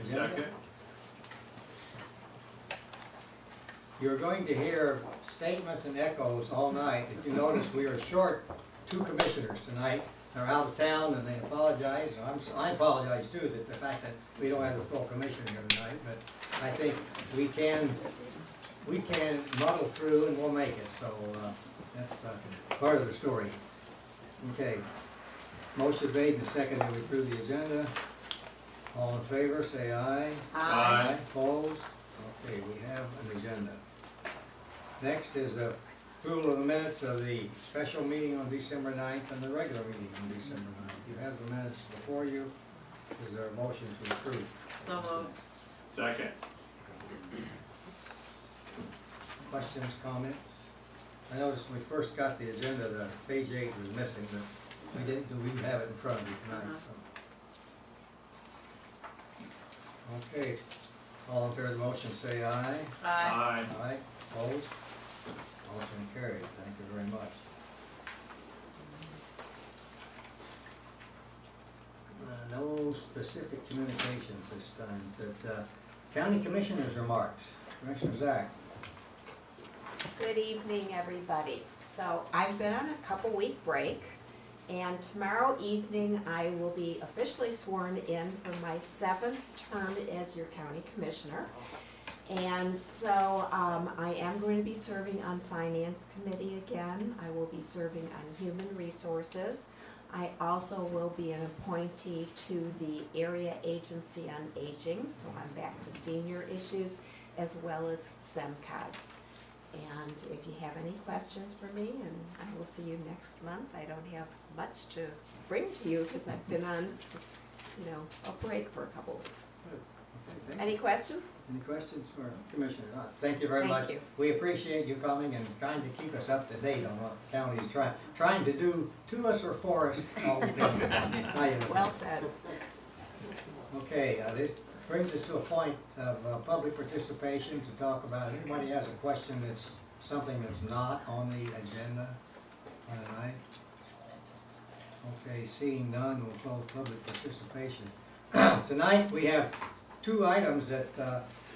agenda? Second. You're going to hear statements and echoes all night. If you notice, we are short 2 commissioners tonight. They're out of town and they apologize. I apologize too, that the fact that we don't have the full commission here tonight, but I think we can muddle through and we'll make it. So that's part of the story. Okay. Motion made and seconded to approve the agenda. All in favor, say aye. Aye. Opposed? Okay, we have an agenda. Next is approval of the minutes of the special meeting on December 9th and the regular meeting on December 9th. You have the minutes before you. Is there a motion to approve? So moved. Second. Questions, comments? I noticed when we first got the agenda, the page 8 was missing, but we have it in front of you tonight, so. Okay, all in favor of the motion say aye. Aye. Aye, opposed? Motion carried, thank you very much. No specific communications this time, but county commissioners' remarks. Commissioner Zach. Good evening, everybody. So I've been on a couple-week break, and tomorrow evening I will be officially sworn in for my 7th term as your county commissioner. And so I am going to be serving on Finance Committee again. I will be serving on Human Resources. I also will be an appointee to the Area Agency on Aging, so I'm back to senior issues, as well as SEMCOG. And if you have any questions for me, and I will see you next month. I don't have much to bring to you because I've been on, a break for a couple of weeks. Okay, Any questions? any questions for Commissioner? Thank you very Thank much. you. We appreciate you coming and trying to keep us up to date on what the county is trying to do to us or for us. All depends on. Well said. Okay, this brings us to a point of public participation to talk about. If anybody has a question that's something that's not on the agenda tonight? Okay, seeing none, we'll close public participation. Tonight we have 2 items that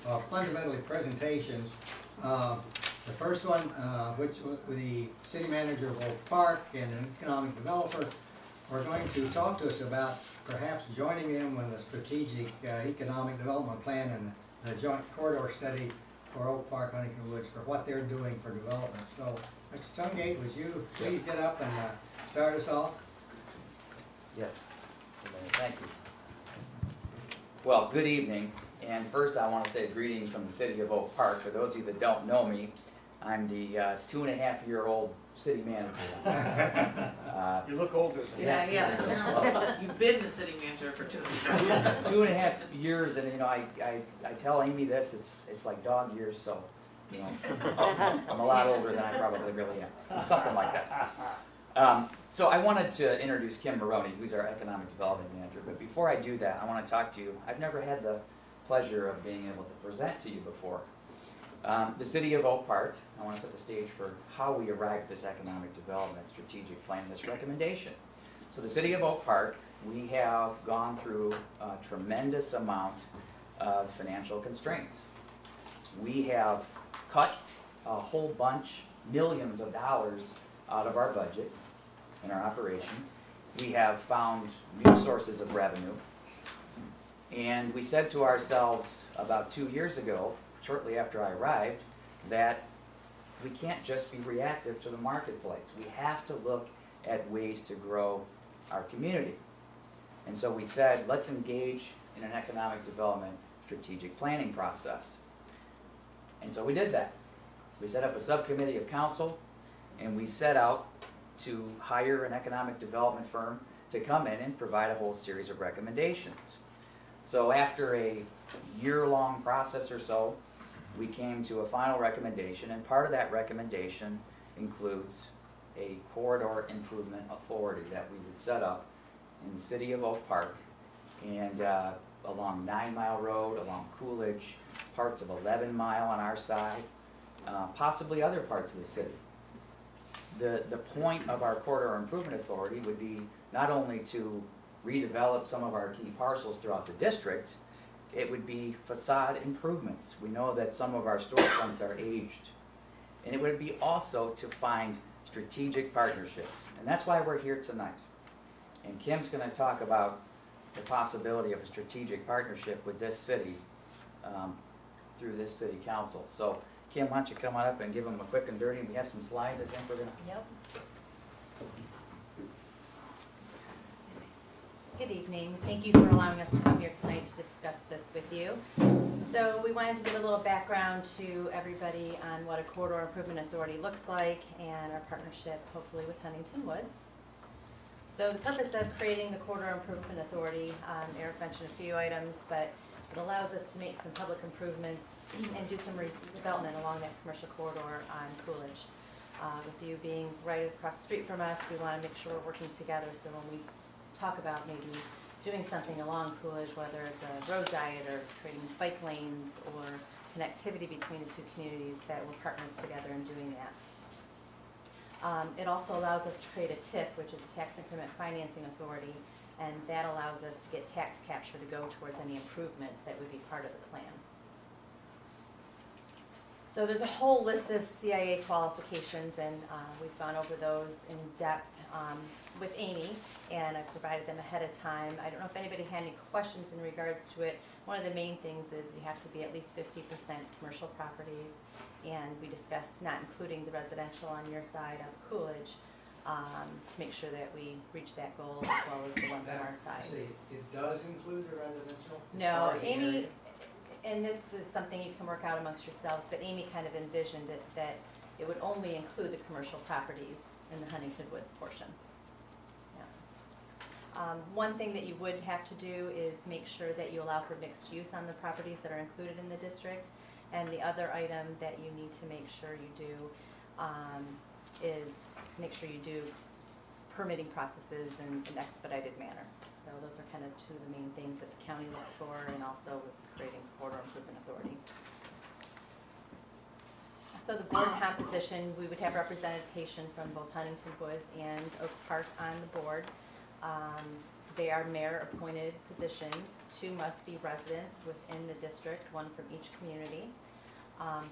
are fundamentally presentations. The first one, which the city manager of Oak Park and an economic developer are going to talk to us about perhaps joining in with a strategic economic development plan and the joint corridor study for Oak Park, Huntington Woods, for what they're doing for development. So, Mr. Tungate, would you please get up and start us off? Yes, thank you. Well, good evening, and first I want to say greetings from the city of Oak Park. For those of you that don't know me, I'm the 2.5-year-old city manager. You look older than that. Yeah. You've been the city manager for 2 years. 2.5 years, and I tell Amy this, it's like dog years, so I'm a lot older than I probably really am, something like that. So I wanted to introduce Kim Maroney, who's our economic development manager. But before I do that, I want to talk to you. I've never had the pleasure of being able to present to you before. The city of Oak Park, I want to set the stage for how we arrived at this economic development strategic plan, this recommendation. So the city of Oak Park, we have gone through a tremendous amount of financial constraints. We have cut a whole bunch, millions of dollars out of our budget in our operation. We have found new sources of revenue. And we said to ourselves about 2 years ago, shortly after I arrived, that we can't just be reactive to the marketplace. We have to look at ways to grow our community. And so we said, let's engage in an economic development strategic planning process. And so we did that. We set up a subcommittee of council, and we set out to hire an economic development firm to come in and provide a whole series of recommendations. So after a year-long process or so, we came to a final recommendation, and part of that recommendation includes a corridor improvement authority that we would set up in the city of Oak Park and along 9 Mile Road, along Coolidge, parts of 11 Mile on our side, possibly other parts of the city. The point of our corridor improvement authority would be not only to redevelop some of our key parcels throughout the district, it would be facade improvements. We know that some of our storefronts are aged. And it would be also to find strategic partnerships. And that's why we're here tonight. And Kim's gonna talk about the possibility of a strategic partnership with this city through this city council. So Kim, why don't you come on up and give them a quick and dirty, we have some slides I think we're gonna. Yep. Good evening. Thank you for allowing us to come here tonight to discuss this with you. So we wanted to give a little background to everybody on what a corridor improvement authority looks like and our partnership, hopefully, with Huntington Woods. So the purpose of creating the corridor improvement authority, Eric mentioned a few items, but it allows us to make some public improvements and do some redevelopment along that commercial corridor on Coolidge. With you being right across the street from us, we want to make sure we're working together, so when we talk about maybe doing something along Coolidge, whether it's a road diet or creating bike lanes or connectivity between the two communities, that we're partners together in doing that. It also allows us to create a TIF, which is a Tax Increment Financing Authority, and that allows us to get tax capture to go towards any improvements that would be part of the plan. So there's a whole list of CIA qualifications, and we've gone over those in depth with Amy, and I provided them ahead of time. I don't know if anybody had any questions in regards to it. One of the main things is you have to be at least 50% commercial properties, and we discussed not including the residential on your side of Coolidge to make sure that we reach that goal as well as the ones on our side. See, it does include the residential? as No, far as the Amy, area? and this is something you can work out amongst yourselves, but Amy kind of envisioned it that it would only include the commercial properties in the Huntington Woods portion. Yeah. One thing that you would have to do is make sure that you allow for mixed use on the properties that are included in the district. And the other item that you need to make sure you do is make sure you do permitting processes in an expedited manner. So those are kind of two of the main things that the county looks for, and also with creating corridor improvement authority. So the board composition, we would have representation from both Huntington Woods and Oak Park on the board. They are mayor-appointed positions. 2 must be residents within the district, 1 from each community.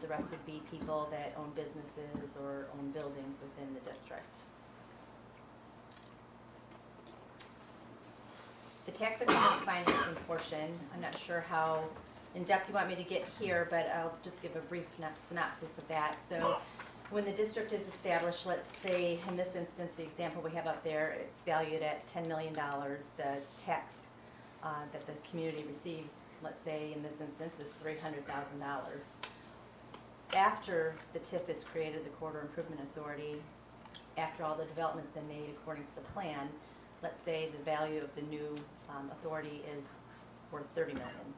The rest would be people that own businesses or own buildings within the district. The tax increment financing portion, I'm not sure how in-depth you want me to get here, but I'll just give a brief synopsis of that. So when the district is established, let's say in this instance, the example we have up there, it's valued at $10 million. The tax that the community receives, let's say in this instance, is $300,000. After the TIF is created, the Corridor Improvement Authority, after all the development's been made according to the plan, let's say the value of the new authority is worth $30 million.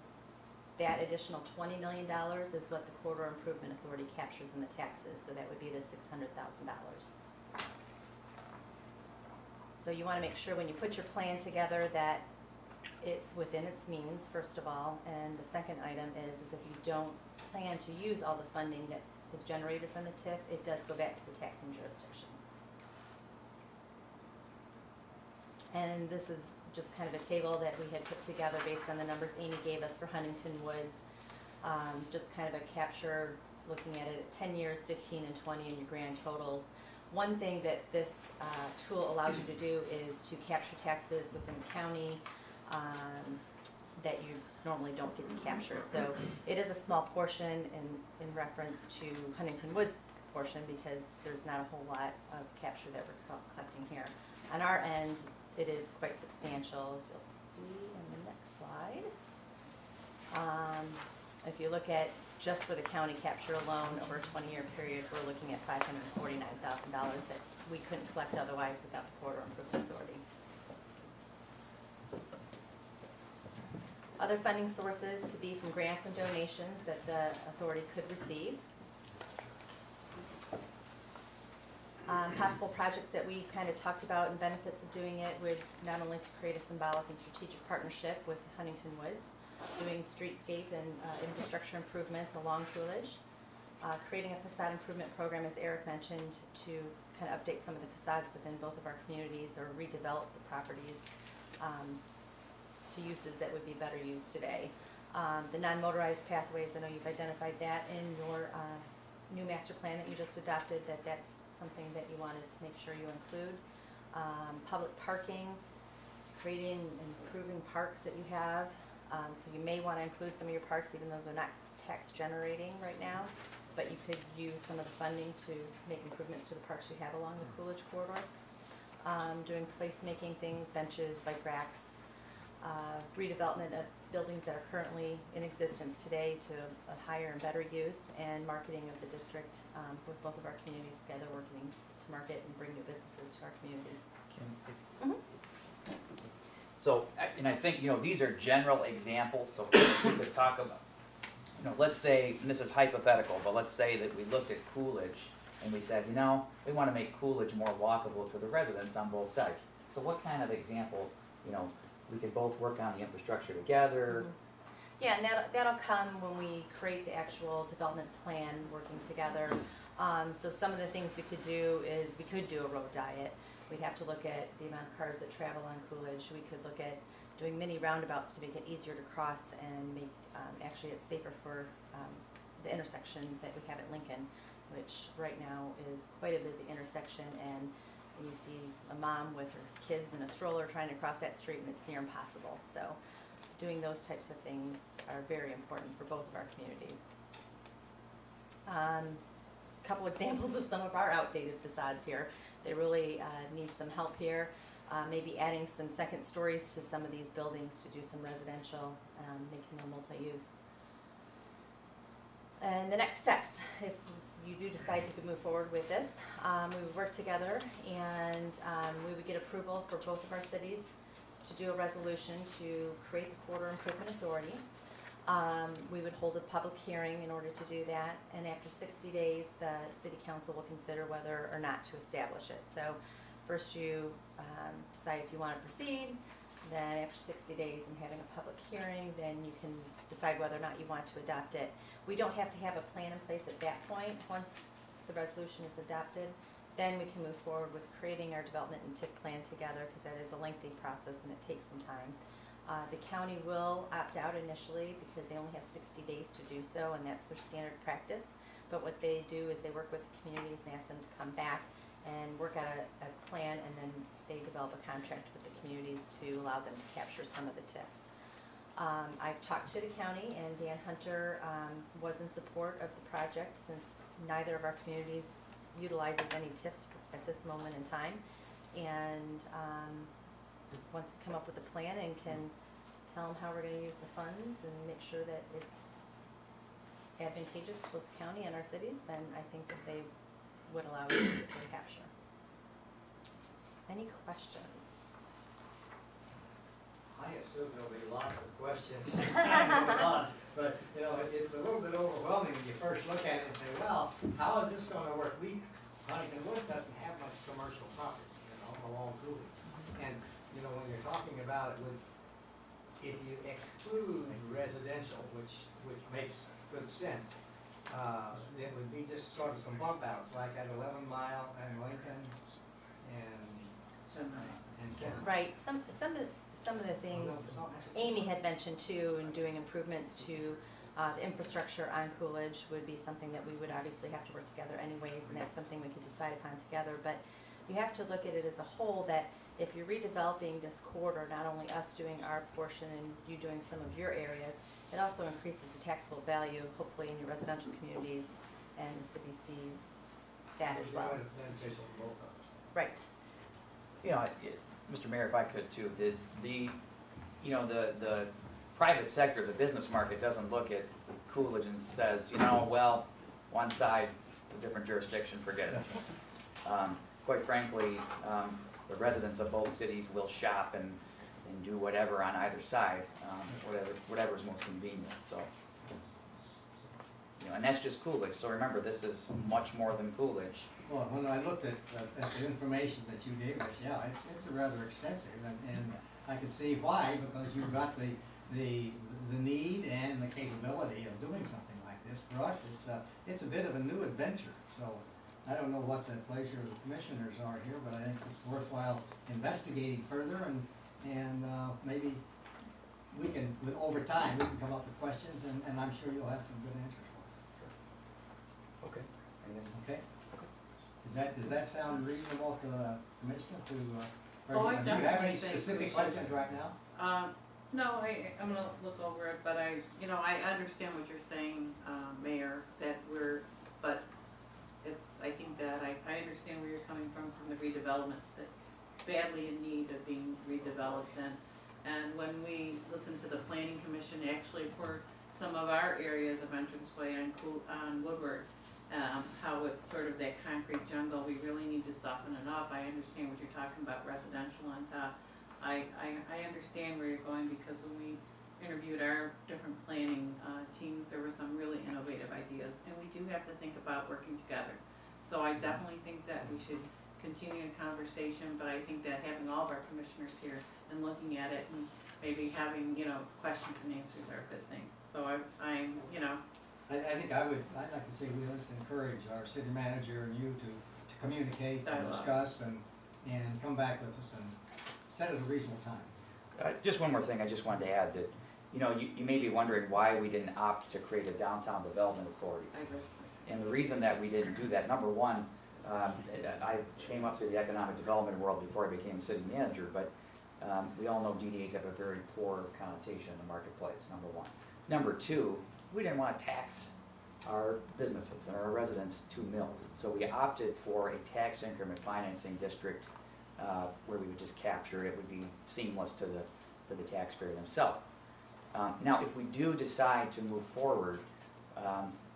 That additional $20 million is what the Corridor Improvement Authority captures in the taxes, so that would be the $600,000. So you want to make sure when you put your plan together that it's within its means, first of all, and the second item is if you don't plan to use all the funding that is generated from the TIF, it does go back to the taxing jurisdictions. And this is just kind of a table that we had put together based on the numbers Amy gave us for Huntington Woods. Just kind of a capture, looking at it at 10 years, 15 and 20 in your grand totals. One thing that this tool allows you to do is to capture taxes within the county that you normally don't get to capture. So it is a small portion in reference to Huntington Woods portion, because there's not a whole lot of capture that we're collecting here. On our end, it is quite substantial, as you'll see in the next slide. If you look at just for the county capture alone over a 20-year period, we're looking at $549,000 that we couldn't collect otherwise without the Corridor Improvement Authority. Other funding sources could be from grants and donations that the authority could receive. Possible projects that we kind of talked about and benefits of doing it would not only to create a symbolic and strategic partnership with Huntington Woods, doing streetscape and infrastructure improvements along Coolidge, creating a facade improvement program, as Eric mentioned, to kind of update some of the facades within both of our communities or redevelop the properties to uses that would be better used today. The non-motorized pathways, I know you've identified that in your new master plan that you just adopted, that's something that you wanted to make sure you include. Public parking, creating and improving parks that you have. So you may want to include some of your parks, even though they're not tax generating right now, but you could use some of the funding to make improvements to the parks you have along the Coolidge corridor. Doing placemaking things, benches, bike racks, redevelopment of buildings that are currently in existence today to a higher and better use, and marketing of the district with both of our communities together, working to market and bring new businesses to our communities. So, and I think, these are general examples, so we could talk about, let's say, and this is hypothetical, but let's say that we looked at Coolidge and we said, we want to make Coolidge more walkable to the residents on both sides. So what kind of example, we could both work on the infrastructure together? Yeah, and that'll come when we create the actual development plan, working together. So some of the things we could do is, we could do a road diet. We'd have to look at the amount of cars that travel on Coolidge. We could look at doing mini roundabouts to make it easier to cross and make, actually it's safer for the intersection that we have at Lincoln, which right now is quite a busy intersection, and you see a mom with her kids in a stroller trying to cross that street, and it's near impossible. So doing those types of things are very important for both of our communities. Couple examples of some of our outdated facades here. They really need some help here. Maybe adding some second stories to some of these buildings to do some residential, making them multi-use. And the next steps, if you do decide to move forward with this, we would work together, and we would get approval for both of our cities to do a resolution to create the Corridor Improvement Authority. We would hold a public hearing in order to do that, and after 60 days, the City Council will consider whether or not to establish it. So first you decide if you want to proceed, then after 60 days and having a public hearing, then you can decide whether or not you want to adopt it. We don't have to have a plan in place at that point. Once the resolution is adopted, then we can move forward with creating our development and TIP plan together, because that is a lengthy process and it takes some time. The county will opt out initially because they only have 60 days to do so, and that's their standard practice. But what they do is they work with the communities and ask them to come back and work out a plan, and then they develop a contract with the communities to allow them to capture some of the TIF. I've talked to the county, and Dan Hunter was in support of the project, since neither of our communities utilizes any TIFs at this moment in time. And once we come up with a plan and can tell them how we're going to use the funds and make sure that it's advantageous to both the county and our cities, then I think that they would allow us to capture. Any questions? I assume there'll be lots of questions as time goes on, but, it's a little bit overwhelming when you first look at it and say, well, how is this gonna work? Huntington Woods doesn't have much commercial property, along Coolidge. And, when you're talking about it if you exclude residential, which makes good sense, it would be just sort of some bump outs, like at 11 Mile and Lincoln and Kent. Right. Some of the things Amy had mentioned too, in doing improvements to the infrastructure on Coolidge would be something that we would obviously have to work together anyways, and that's something we could decide upon together. But you have to look at it as a whole, that if you're redeveloping this corridor, not only us doing our portion and you doing some of your areas, it also increases the taxable value, hopefully in your residential communities, and the city sees that as well. Beneficial to both of us. Right. Mr. Mayor, if I could too, the private sector, the business market doesn't look at Coolidge and says, well, one side, it's a different jurisdiction, forget it. Quite frankly, the residents of both cities will shop and do whatever on either side, whatever's most convenient, so. And that's just Coolidge, so remember, this is much more than Coolidge. Well, when I looked at the information that you gave us, yeah, it's rather extensive, and I can see why, because you've got the need and the capability of doing something like this. For us, it's a bit of a new adventure, so I don't know what the pleasure of the commissioners are here, but I think it's worthwhile investigating further and maybe we can, over time, we can come up with questions, and I'm sure you'll have some good answers for us. Okay. Anything? Okay? Does that sound reasonable to the commissioner to, Oh, I do you have any definitely think we specific should. questions right now? No, I'm gonna look over it, but I understand what you're saying, Mayor, that but I think that I understand where you're coming from the redevelopment, that it's badly in need of being redeveloped, and when we listen to the planning commission, actually for some of our areas of entranceway on Woodward, how it's sort of that concrete jungle, we really need to soften it up. I understand what you're talking about, residential on top. I understand where you're going, because when we interviewed our different planning teams, there were some really innovative ideas, and we do have to think about working together. So I definitely think that we should continue a conversation, but I think that having all of our commissioners here and looking at it and maybe having, questions and answers are a good thing. So I'd I think I'd like to say we let's encourage our city manager and you to communicate and Dialogue. discuss and come back with us and set it at a reasonable time. Just one more thing, I just wanted to add that, you may be wondering why we didn't opt to create a downtown development authority. I agree. And the reason that we didn't do that, number one, I came up through the economic development world before I became city manager, but we all know DDAs have a very poor connotation in the marketplace, number one. Number two, we didn't want to tax our businesses and our residents 2 mills. So we opted for a tax increment financing district where we would just capture it, would be seamless to the taxpayer themselves. Now, if we do decide to move forward,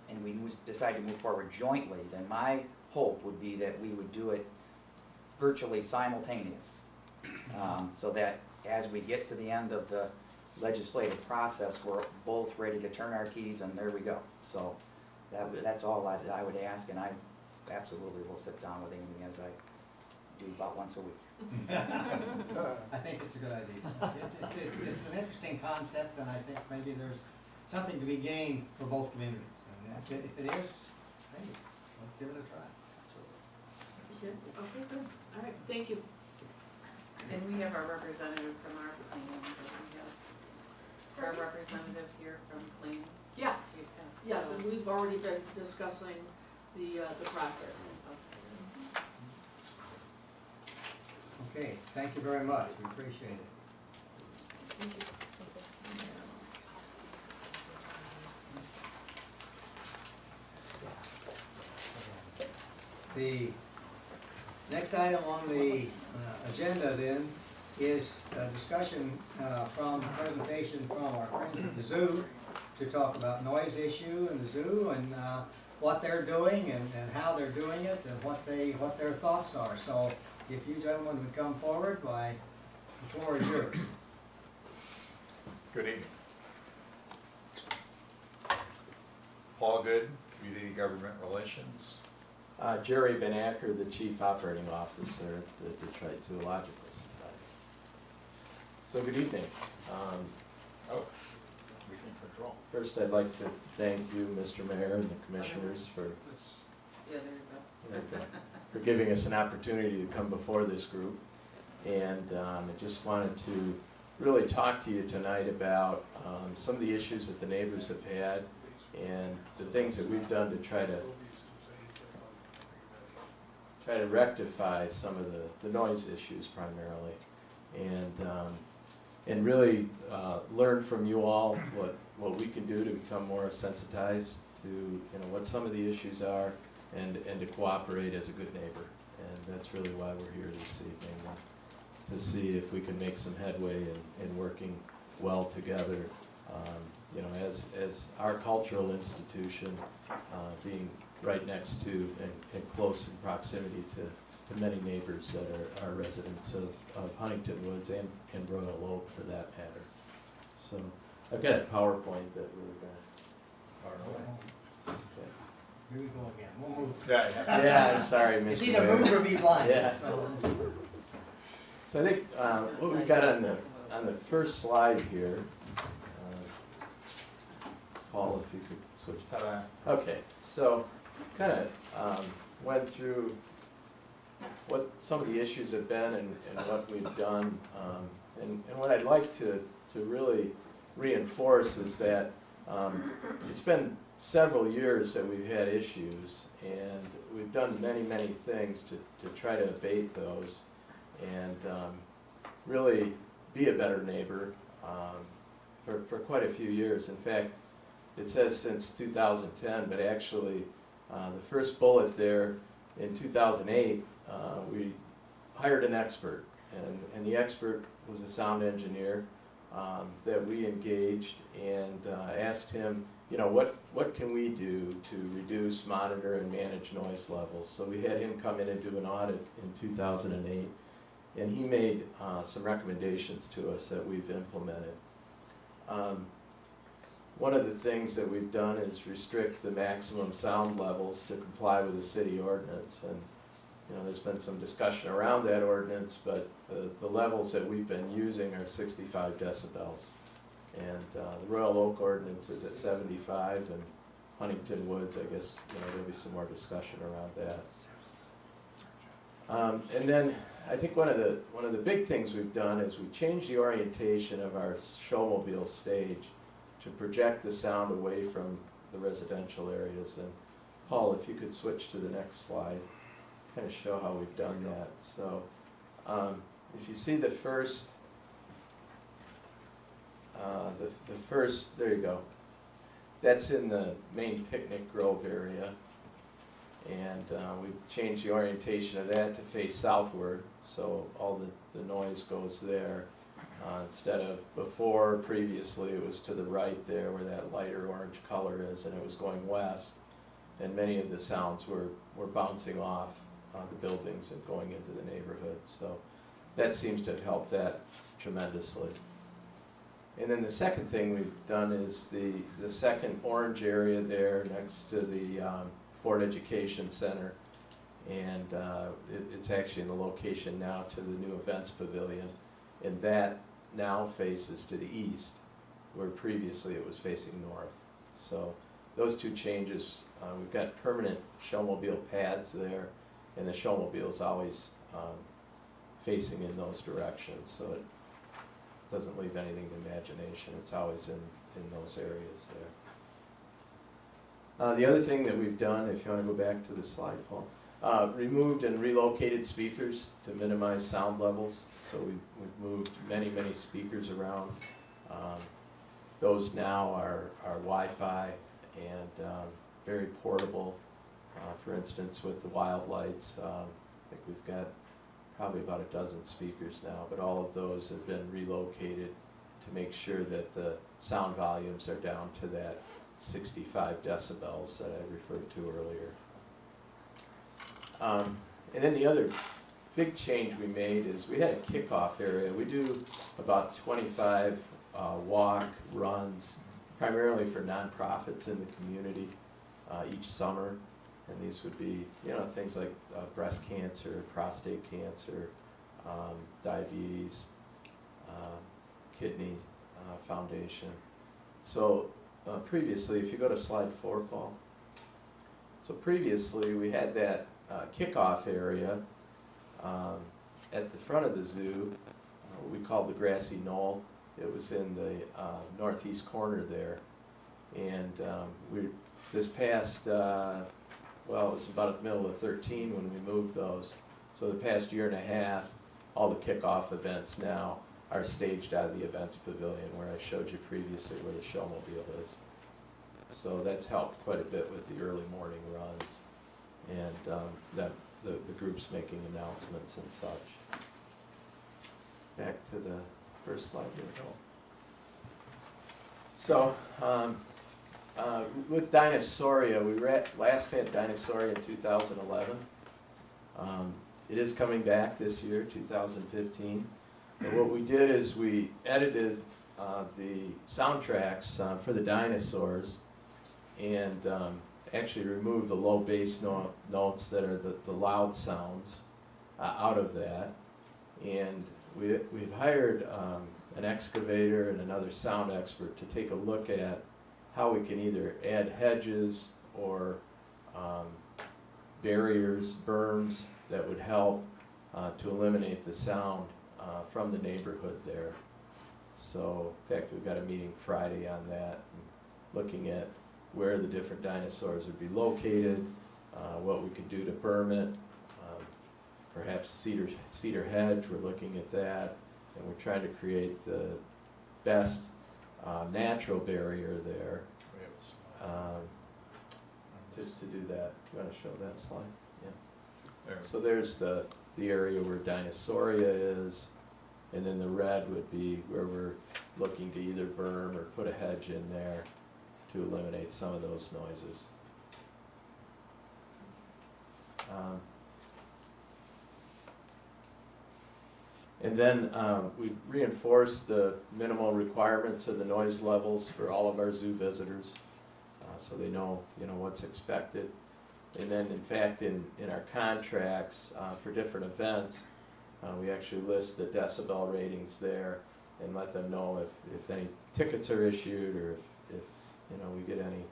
and we decide to move forward jointly, then my hope would be that we would do it virtually simultaneous. So that as we get to the end of the legislative process, we're both ready to turn our keys and there we go. So that's all I would ask, and I absolutely will sit down with Amy as I do about once a week. I think it's a good idea. It's an interesting concept, and I think maybe there's something to be gained for both communities. And if it is, hey, let's give it a try. Okay, good. All right, thank you. And we have our representative from our planning, so we have our representative here from planning. Yes, Yeah, yes, so- and we've already been discussing the process. Okay, thank you very much. We appreciate it. Thank you. The next item on the agenda then is a discussion from a presentation from our friends at the zoo to talk about noise issue in the zoo and what they're doing and how they're doing it and what their thoughts are. So if you gentlemen would come forward, the floor is yours. Good evening. Paul Good, Community Government Relations. Jerry Van Acker, the Chief Operating Officer at the Detroit Zoological Society. So good evening. Oh, we can control. First, I'd like to thank you, Mr. Mayor, and the commissioners for Yeah, there you go. for giving us an opportunity to come before this group. And I just wanted to really talk to you tonight about some of the issues that the neighbors have had and the things that we've done to try to rectify some of the noise issues primarily, and really learn from you all what we can do to become more sensitized to what some of the issues are, and to cooperate as a good neighbor. And that's really why we're here this evening, to see if we can make some headway in working well together. As our cultural institution, being right next to and close in proximity to many neighbors that are residents of Huntington Woods and Royal Oak for that matter. So I've got a PowerPoint that we're going to. Here we go again. We'll move. Yeah, I'm sorry, Mr. It's either Mayor. move or be blind. Yeah. So, I think what we've got on the first slide here, Paul, if you could switch. Ta-da. Okay, so kind of went through what some of the issues have been and what we've done. And what I'd like to really reinforce is that it's been several years that we've had issues, and we've done many things to try to abate those and really be a better neighbor for quite a few years. In fact, it says since 2010, but actually the first bullet there in 2008, we hired an expert, and the expert was a sound engineer that we engaged and asked him, you know, what can we do to reduce, monitor, and manage noise levels? So we had him come in and do an audit in 2008, and he made some recommendations to us that we've implemented. One of the things that we've done is restrict the maximum sound levels to comply with the city ordinance, and you know, there's been some discussion around that ordinance, but the levels that we've been using are 65 decibels. And the Royal Oak ordinance is at 75, and Huntington Woods, I guess, you know, there'll be some more discussion around that. And then I think one of the big things we've done is we changed the orientation of our showmobile stage to project the sound away from the residential areas. And Paul, if you could switch to the next slide, kind of show how we've done that. So if you see the first, there you go. That's in the main picnic grove area. And we've changed the orientation of that to face southward, so all the noise goes there. Instead of before, previously, it was to the right there where that lighter orange color is, and it was going west. And many of the sounds were bouncing off the buildings and going into the neighborhood. So that seems to have helped that tremendously. And then the second thing we've done is the second orange area there next to the Ford Education Center. And it's actually in the location now to the new events pavilion. And that now faces to the east, where previously it was facing north. So those two changes, we've got permanent showmobile pads there, and the showmobile's always facing in those directions, so it doesn't leave anything to imagination. It's always in those areas there. The other thing that we've done, if you want to go back to the slide, Paul, removed and relocated speakers to minimize sound levels. So we've moved many speakers around. Those now are Wi-Fi and very portable. For instance, with the wild lights, I think we've got probably about a dozen speakers now, but all of those have been relocated to make sure that the sound volumes are down to that 65 decibels that I referred to earlier. And then the other big change we made is we had a kickoff area. We do about 25 walk, runs, primarily for nonprofits in the community each summer. And these would be, you know, things like breast cancer, prostate cancer, diabetes, kidney foundation. So previously, if you go to slide 4, Paul. So previously, we had that kickoff area at the front of the zoo, we called the grassy knoll. It was in the northeast corner there. And this past, well, it was about the middle of 13 when we moved those. So the past year and a half, all the kickoff events now are staged out of the events pavilion where I showed you previously where the showmobile is. So that's helped quite a bit with the early morning runs and the groups making announcements and such. Back to the first slide here, Bill. So with Dinosauria, we last had Dinosauria in 2011. It is coming back this year, 2015. And what we did is we edited the soundtracks for the dinosaurs and actually removed the low bass notes that are the loud sounds out of that. And we've hired an excavator and another sound expert to take a look at how we can either add hedges or barriers, berms that would help to eliminate the sound from the neighborhood there. So, in fact, we've got a meeting Friday on that, looking at where the different dinosaurs would be located, what we could do to berm it, perhaps cedar hedge, we're looking at that, and we're trying to create the best natural barrier there We have a slide. to do that. You want to show that slide? Yeah. There. So there's the area where Dinosauria is, and then the red would be where we're looking to either berm or put a hedge in there to eliminate some of those noises. And then we reinforced the minimal requirements of the noise levels for all of our zoo visitors, so they know, what's expected. And then, in fact, in our contracts for different events, we actually list the decibel ratings there and let them know if any tickets are issued, or if we get any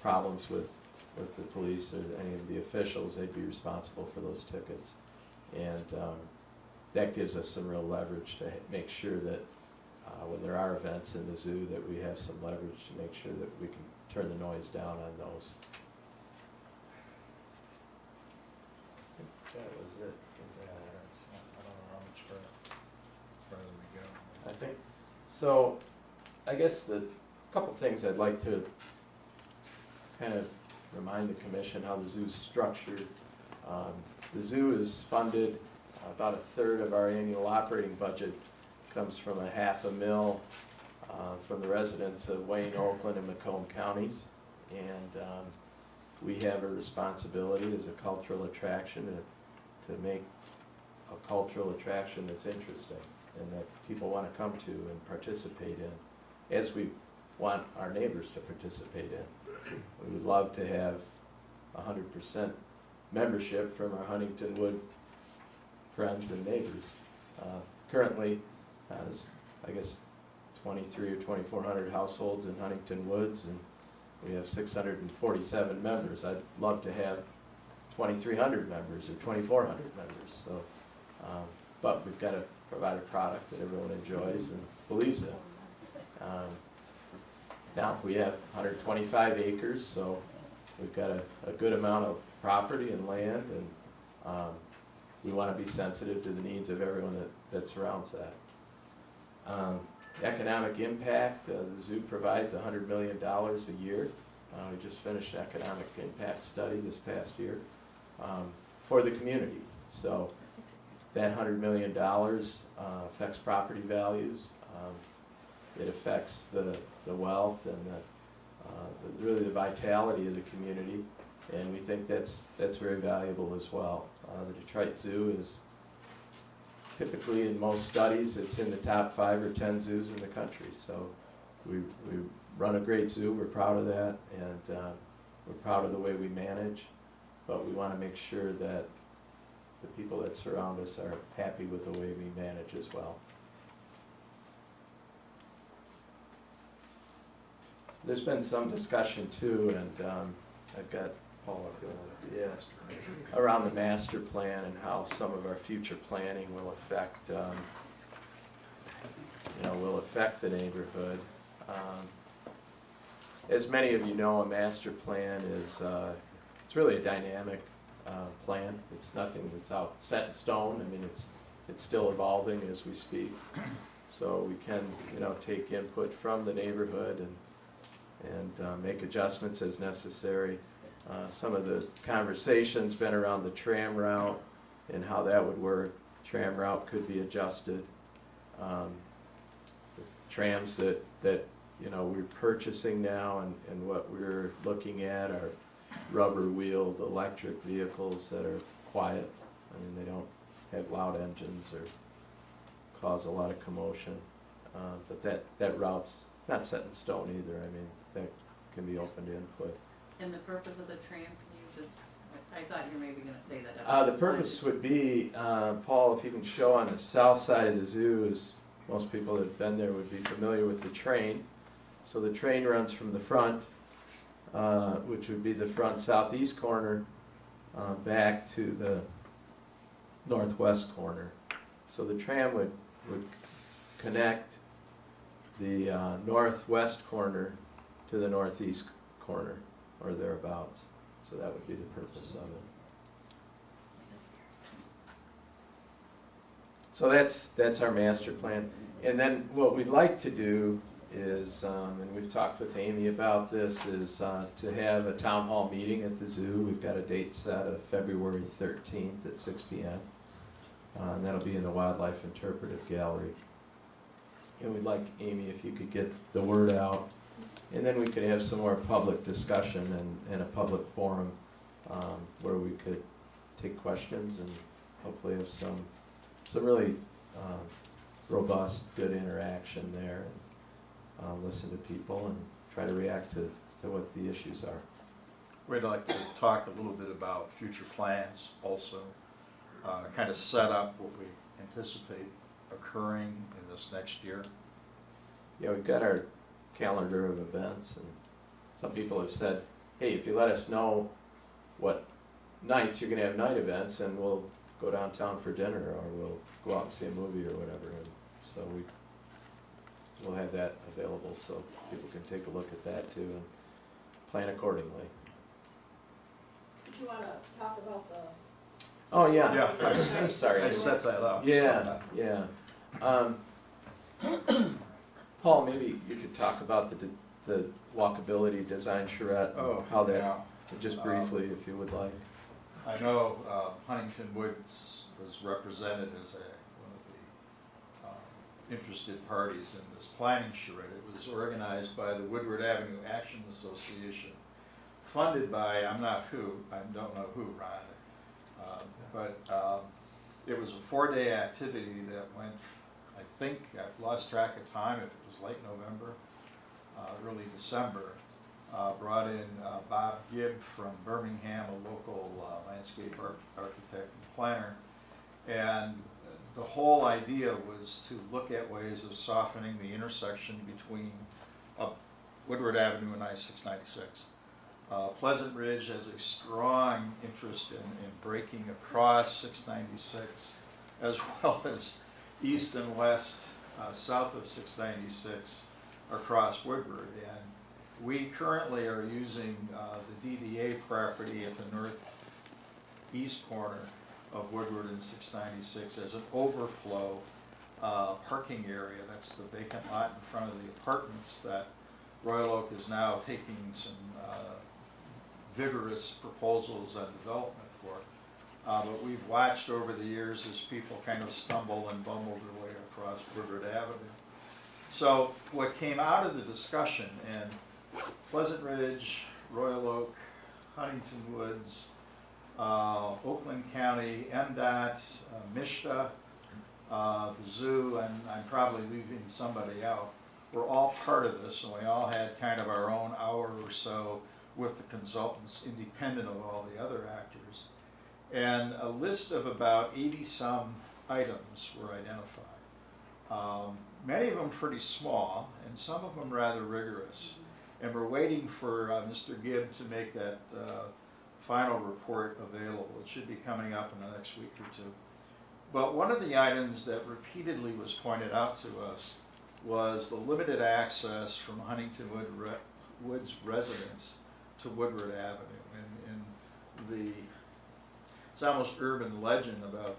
problems with the police or any of the officials, they'd be responsible for those tickets. And that gives us some real leverage to make sure that when there are events in the zoo, that we have some leverage to make sure that we can turn the noise down on those. I think that was it. I don't know how much further we go. I think, so, I guess the couple things I'd like to kind of remind the commission how the zoo's structured. The zoo is funded, about a third of our annual operating budget comes from $500,000 from the residents of Wayne, Oakland, and Macomb counties. And we have a responsibility as a cultural attraction to make a cultural attraction that's interesting and that people want to come to and participate in, as we want our neighbors to participate in. We would love to have 100% membership from our Huntington Wood friends and neighbors. Currently, as I guess 23 or 2,400 households in Huntington Woods, and we have 647 members. I'd love to have 2,300 members or 2,400 members. So, but we've got to provide a product that everyone enjoys and believes in. Now we have 125 acres, so we've got a good amount of property and land, and we want to be sensitive to the needs of everyone that surrounds that. Economic impact, the zoo provides $100 million a year. We just finished an economic impact study this past year for the community. So that $100 million affects property values. It affects the wealth and really the vitality of the community, and we think that's very valuable as well. The Detroit Zoo is typically, in most studies, it's in the top 5 or 10 zoos in the country. So we run a great zoo, we're proud of that, and we're proud of the way we manage, but we want to make sure that the people that surround us are happy with the way we manage as well. There's been some discussion too, and I've got Paul, if you want to, around the master plan and how some of our future planning will affect, will affect the neighborhood. As many of you know, a master plan is it's really a dynamic plan. It's nothing that's out set in stone. I mean, it's still evolving as we speak. So we can, take input from the neighborhood and make adjustments as necessary. Some of the conversation's been around the tram route and how that would work. Tram route could be adjusted. The trams that we're purchasing now and what we're looking at are rubber-wheeled electric vehicles that are quiet. I mean, they don't have loud engines or cause a lot of commotion. But that route's not set in stone either. I mean, that can be open to input. And the purpose of the tram, can you just, I thought you were maybe gonna say that. The purpose would be, Paul, if you can show on the south side of the zoo, as most people that have been there would be familiar with the train. So the train runs from the front, which would be the front southeast corner, back to the northwest corner. So the tram would connect the northwest corner to the northeast corner, or thereabouts. So that would be the purpose of it. So that's our master plan. And then what we'd like to do is, and we've talked with Amy about this, is to have a town hall meeting at the zoo. We've got a date set of February 13th at 6 p.m. And that'll be in the Wildlife Interpretive Gallery. And we'd like, Amy, if you could get the word out, and then we could have some more public discussion and a public forum where we could take questions and hopefully have some really robust, good interaction there, and listen to people and try to react to what the issues are. We'd like to talk a little bit about future plans also, kind of set up what we anticipate occurring in this next year. Yeah, we've got our calendar of events, and some people have said, hey, if you let us know what nights you're going to have night events, and we'll go downtown for dinner, or we'll go out and see a movie or whatever. And so we'll have that available so people can take a look at that too and plan accordingly. Did you wanna talk about the? Oh, yeah. Yeah. I'm sorry. I set that up. Yeah, yeah. Paul, maybe you could talk about the walkability design charrette, Oh, how that, yeah. just briefly, if you would like. I know Huntington Woods was represented as one of the interested parties in this planning charrette. It was organized by the Woodward Avenue Action Association, funded by, I don't know who, Ron, but it was a 4-day activity that went, I think, I've lost track of time, if it was late November, early December. Brought in Bob Gibb from Birmingham, a local landscape architect and planner. And the whole idea was to look at ways of softening the intersection between Woodward Avenue and I-696. Pleasant Ridge has a strong interest in breaking across 696, as well as east and west, south of 696, across Woodward. And we currently are using the DDA property at the northeast corner of Woodward and 696 as an overflow parking area. That's the vacant lot in front of the apartments that Royal Oak is now taking some vigorous proposals and development for. But we've watched over the years as people kind of stumble and bumble their way across Woodward Avenue. So what came out of the discussion, and Pleasant Ridge, Royal Oak, Huntington Woods, Oakland County, MDOT, MISHDA, the zoo, and I'm probably leaving somebody out, we're all part of this, and we all had kind of our own hour or so with the consultants, independent of all the other actors. And a list of about 80-some items were identified. Many of them pretty small, and some of them rather rigorous. And we're waiting for Mr. Gibb to make that final report available. It should be coming up in the next week or two. But one of the items that repeatedly was pointed out to us was the limited access from Huntington Woods residents to Woodward Avenue. And it's almost urban legend about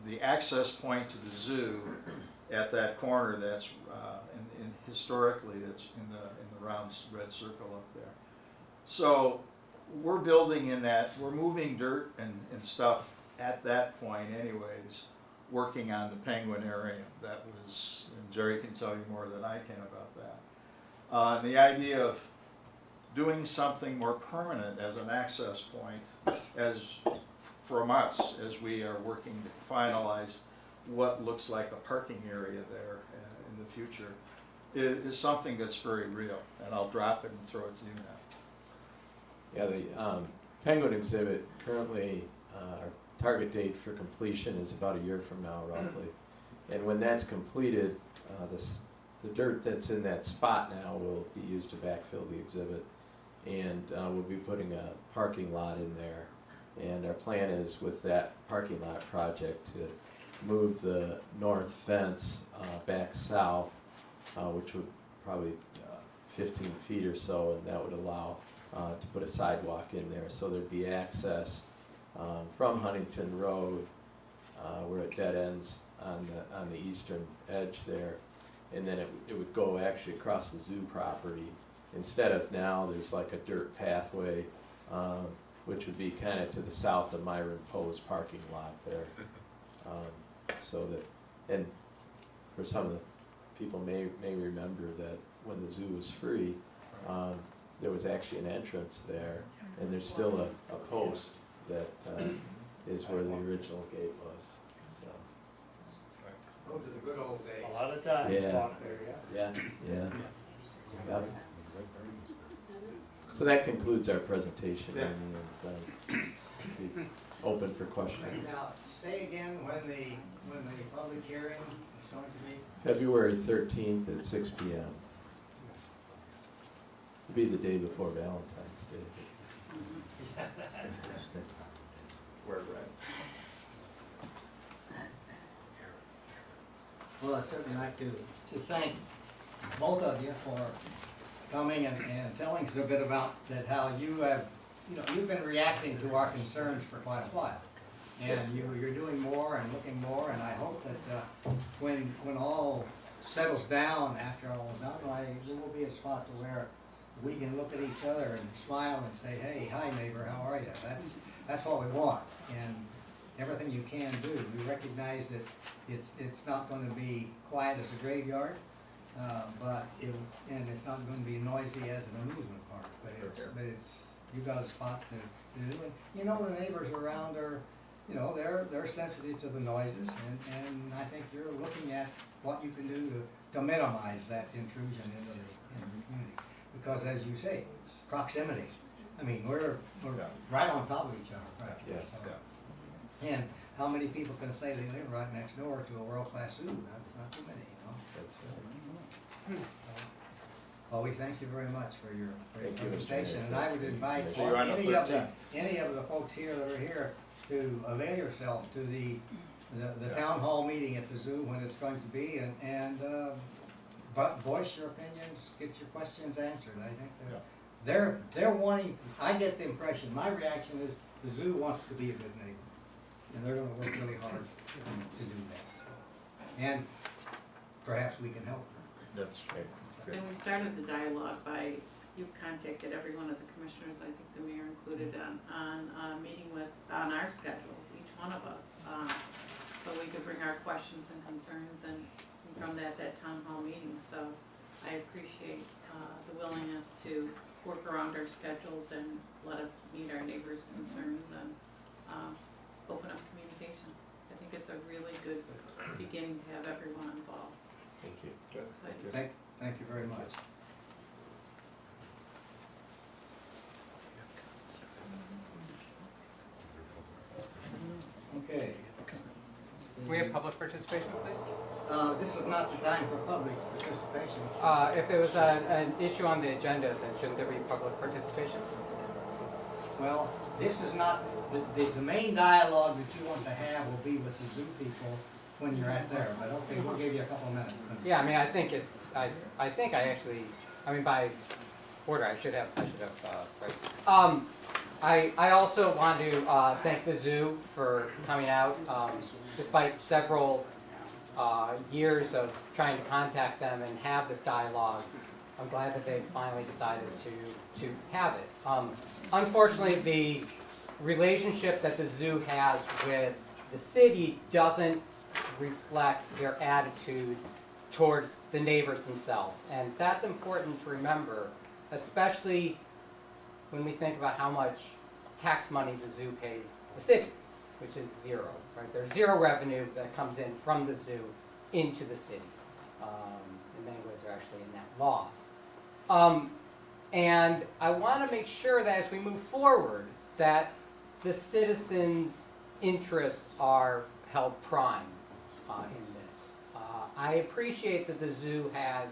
the access point to the zoo at that corner that's historically it's in the round red circle up there. So we're building in that, we're moving dirt and stuff at that point anyways, working on the penguin area. That was, and Jerry can tell you more than I can about that. And the idea of doing something more permanent as an access point as from us as we are working to finalize what looks like a parking area there in the future is something that's very real, and I'll drop it and throw it to you now. Yeah, the penguin exhibit currently, our target date for completion is about a year from now, roughly. And when that's completed, the dirt that's in that spot now will be used to backfill the exhibit, and we'll be putting a parking lot in there. And our plan is with that parking lot project to move the north fence back south, which would probably 15 feet or so, and that would allow to put a sidewalk in there. So there'd be access from Huntington Road, where it dead ends on the eastern edge there, and then it would go actually across the zoo property. Instead of now, there's like a dirt pathway, which would be kind of to the south of Myron Poe's parking lot there. So that, and for some of the people may remember that when the zoo was free, there was actually an entrance there, and there's still a post that is where the original gate was. So, Those are the good old days. A lot of time Yeah. walk there, yeah. yeah. So that concludes our presentation, Yeah. and be open for questions. Now, stay again when the public hearing is going to be. February 13th at 6 p.m. It'll be the day before Valentine's Day. We're red. Well, I'd certainly like to thank both of you for coming and telling us a bit about that, how you have, you've been reacting to our concerns for quite a while. And you're doing more and looking more, and I hope that when all settles down, after all is done, there will be a spot to where we can look at each other and smile and say, hey, hi neighbor, how are you? That's what we want. And everything you can do. We recognize that it's not going to be quiet as a graveyard, but it's not going to be noisy as an amusement park. But it's you've got a spot to do it. The neighbors around are, they're sensitive to the noises, and I think you're looking at what you can do to minimize that intrusion into the community. Because as you say, proximity. I mean, we're right on top of each other, right? Yes. So, and how many people can say they live right next door to a world-class zoo? Not too many, That's right. Well, we thank you very much for your Thank you, Mr. presentation, Mayor. and I would invite See you on the any of the folks here that are here to avail yourself to the town hall meeting at the zoo when it's going to be, and voice your opinions, get your questions answered. I think they're wanting. I get the impression. My reaction is the zoo wants to be a good neighbor, and they're going to work really hard to do that. So, and perhaps we can help. That's right. And we started the dialogue by, you contacted every one of the commissioners, I think the mayor included, on meeting on our schedules, each one of us, so we could bring our questions and concerns and from that town hall meeting. So I appreciate the willingness to work around our schedules and let us meet our neighbors' concerns and open up communication. I think it's a really good beginning to have everyone involved. Thank you. Excited. Thank you very much. Okay. We have public participation, please? This is not the time for public participation. If there was an issue on the agenda, then shouldn't there be public participation? Well, this is not, the main dialogue that you want to have will be with the zoo people when you're at there, but okay, we'll give you a couple of minutes. Yeah, I mean, I think it's, I think I actually, I mean, by order, I should have, right. I also want to thank the zoo for coming out, despite several years of trying to contact them and have this dialogue. I'm glad that they finally decided to have it. Unfortunately, the relationship that the zoo has with the city doesn't reflect their attitude towards the neighbors themselves. And that's important to remember, especially when we think about how much tax money the zoo pays the city, which is zero, right? There's zero revenue that comes in from the zoo into the city. In many ways, they're actually a net loss. And I want to make sure that as we move forward, that the citizens' interests are held prime in this. I appreciate that the zoo has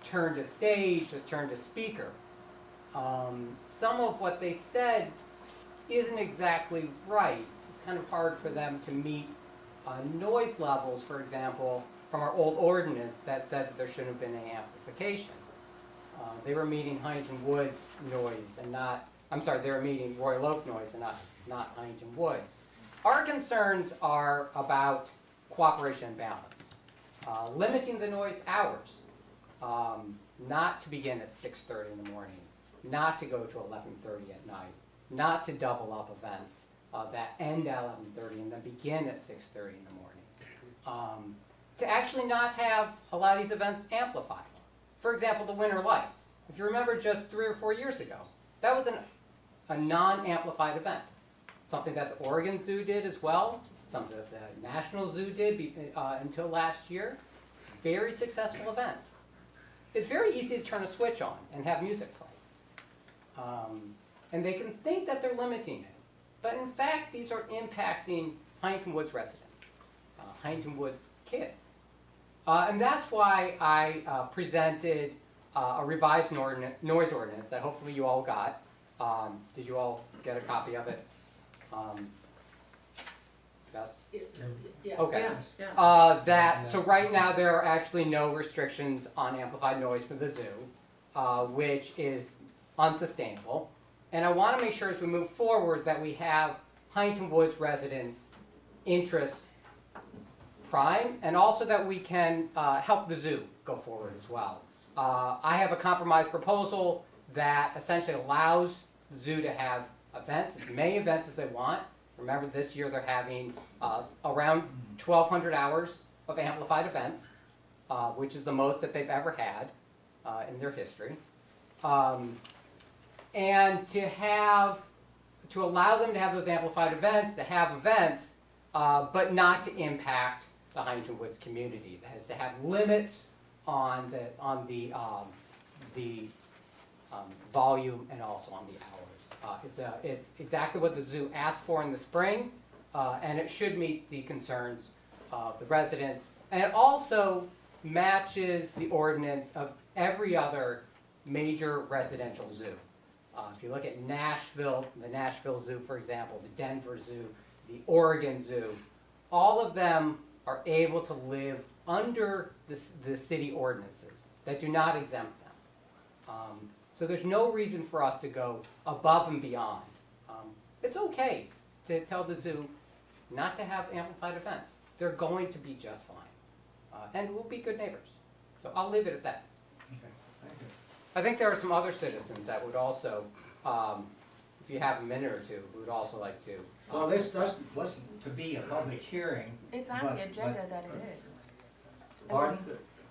turned a stage, has turned a speaker. Some of what they said isn't exactly right. It's kind of hard for them to meet noise levels, for example, from our old ordinance that said that there shouldn't have been any amplification. They were meeting Huntington Woods noise and not, I'm sorry, they were meeting Royal Oak noise and not Huntington Woods. Our concerns are about cooperation and balance. Limiting the noise hours, not to begin at 6:30 in the morning, not to go to 11:30 at night, not to double up events that end at 11:30 and then begin at 6:30 in the morning. To actually not have a lot of these events amplified. For example, the Winter Lights. If you remember just 3 or 4 years ago, that was a non-amplified event. Something that the Oregon Zoo did as well, something that the National Zoo did until last year. Very successful events. It's very easy to turn a switch on and have music play. And they can think that they're limiting it. But in fact, these are impacting Huntington Woods residents, Huntington Woods kids. And that's why I presented a revised noise ordinance that hopefully you all got. Did you all get a copy of it? Yes? Yes. Okay. Yes, So right now there are actually no restrictions on amplified noise for the zoo, which is unsustainable. And I want to make sure as we move forward that we have Huntington Woods residents' interests prime, and also that we can help the zoo go forward as well. I have a compromise proposal that essentially allows the zoo to have events, as many events as they want. Remember, this year they're having around 1,200 hours of amplified events, which is the most that they've ever had in their history. And to allow them to have those amplified events, to have events, but not to impact the Huntington Woods community. That is to have limits on the volume and also on the hours. It's exactly what the zoo asked for in the spring, and it should meet the concerns of the residents. And it also matches the ordinance of every other major residential zoo. If you look at Nashville, the Nashville Zoo, for example, the Denver Zoo, the Oregon Zoo, all of them are able to live under the city ordinances that do not exempt them. So there's no reason for us to go above and beyond. It's okay to tell the zoo not to have amplified events. They're going to be just fine. And we'll be good neighbors. So I'll leave it at that. Okay, thank you. I think there are some other citizens that would also, if you have a minute or two, who would also like to. Well, wasn't to be a public hearing. It's on but- the agenda that it is. Pardon?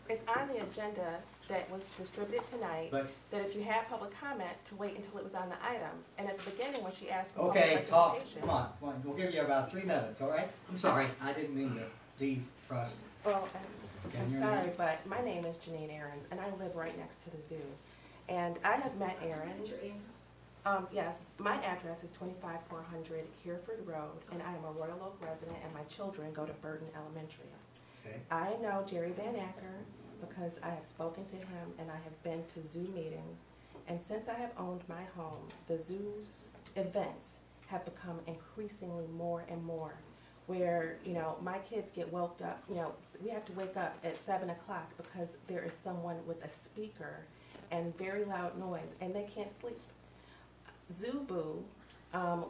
It's on the agenda that was distributed tonight, But, that if you had public comment, to wait until it was on the item. And at the beginning, when she asked for okay, public talk, participation. come on, we'll give you about 3 minutes, all right? I'm sorry, I didn't mean to defrost. Well, Can I'm you- sorry, but my name is Janine Aarons, and I live right next to the zoo. And I have met Aaron. Yes, my address is 25400 Hereford Road, and I am a Royal Oak resident, and my children go to Burton Elementary. Okay, I know Jerry Van Acker because I have spoken to him and I have been to zoo meetings. And since I have owned my home, the zoo events have become increasingly more and more. Where, my kids get woke up, we have to wake up at 7 o'clock because there is someone with a speaker and very loud noise and they can't sleep. Zoo Boo,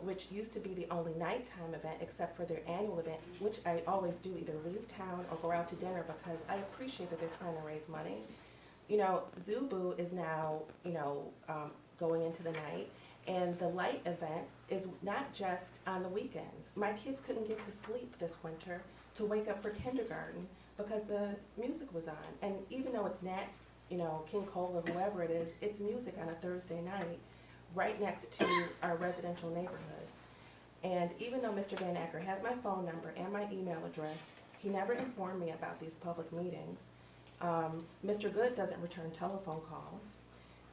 which used to be the only nighttime event except for their annual event, which I always do either leave town or go out to dinner because I appreciate that they're trying to raise money. Zoo Boo is now, going into the night, and the light event is not just on the weekends. My kids couldn't get to sleep this winter to wake up for kindergarten because the music was on. And even though it's Nat, King Cole or whoever it is, it's music on a Thursday night right next to our residential neighborhoods. And even though Mr. Van Acker has my phone number and my email address, he never informed me about these public meetings. Mr. Good doesn't return telephone calls.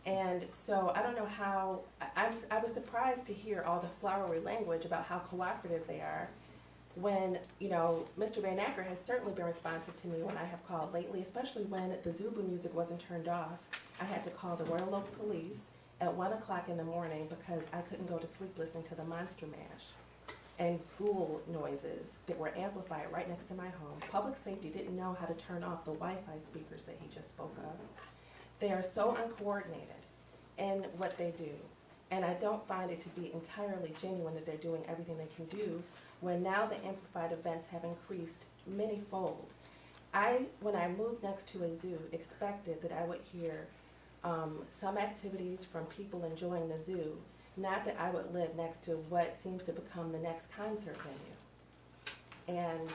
And so I don't know how, I was surprised to hear all the flowery language about how cooperative they are when, Mr. Van Acker has certainly been responsive to me when I have called lately, especially when the Zubu music wasn't turned off. I had to call the Royal Oak Police at 1 o'clock in the morning because I couldn't go to sleep listening to the Monster Mash. and ghoul noises that were amplified right next to my home. Public safety didn't know how to turn off the Wi-Fi speakers that he just spoke of. They are so uncoordinated in what they do. And I don't find it to be entirely genuine that they're doing everything they can do when now the amplified events have increased many-fold. When I moved next to a zoo, expected that I would hear some activities from people enjoying the zoo, not that I would live next to what seems to become the next concert venue. And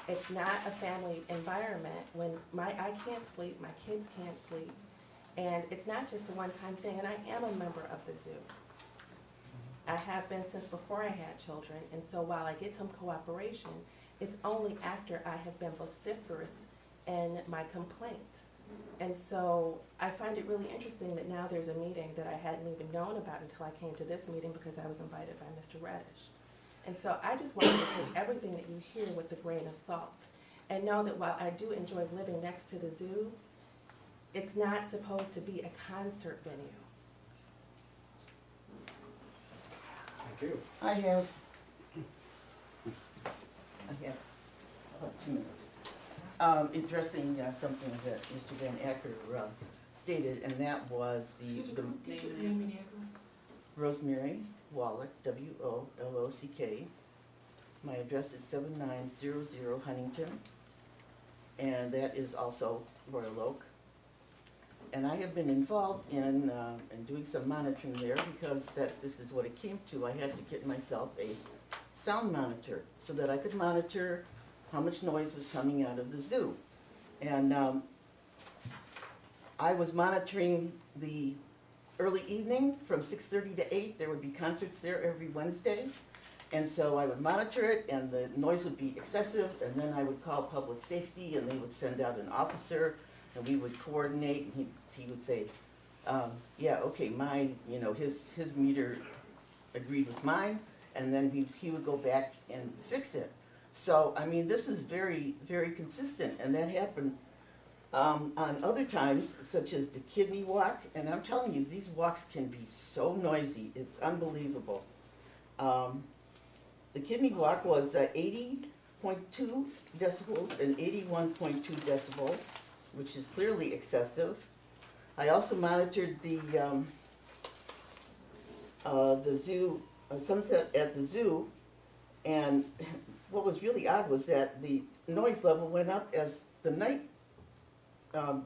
it's not a family environment when I can't sleep, my kids can't sleep, and it's not just a one-time thing, and I am a member of the zoo. I have been since before I had children, and so while I get some cooperation, it's only after I have been vociferous in my complaints. And so I find it really interesting that now there's a meeting that I hadn't even known about until I came to this meeting because I was invited by Mr. Reddish. And so I just wanted to take everything that you hear with a grain of salt and know that while I do enjoy living next to the zoo, it's not supposed to be a concert venue. Thank you. I have about 2 minutes. Addressing something that Mr. Van Acker stated, and that was Excuse me, the get your name and address. Rosemary Wallach, W-O-L-O-C-K. My address is 7900 Huntington, and that is also Royal Oak. And I have been involved in doing some monitoring there because this is what it came to. I had to get myself a sound monitor so that I could monitor how much noise was coming out of the zoo. And I was monitoring the early evening from 6:30 to 8. There would be concerts there every Wednesday. And so I would monitor it, and the noise would be excessive, and then I would call public safety, and they would send out an officer, and we would coordinate, and he would say, yeah, okay, his meter agreed with mine, and then he would go back and fix it. So, I mean, this is very, very consistent, and that happened on other times, such as the kidney walk, and I'm telling you, these walks can be so noisy, it's unbelievable. The kidney walk was 80.2 decibels and 81.2 decibels, which is clearly excessive. I also monitored the zoo, sunset at the zoo, and what was really odd was that the noise level went up as the night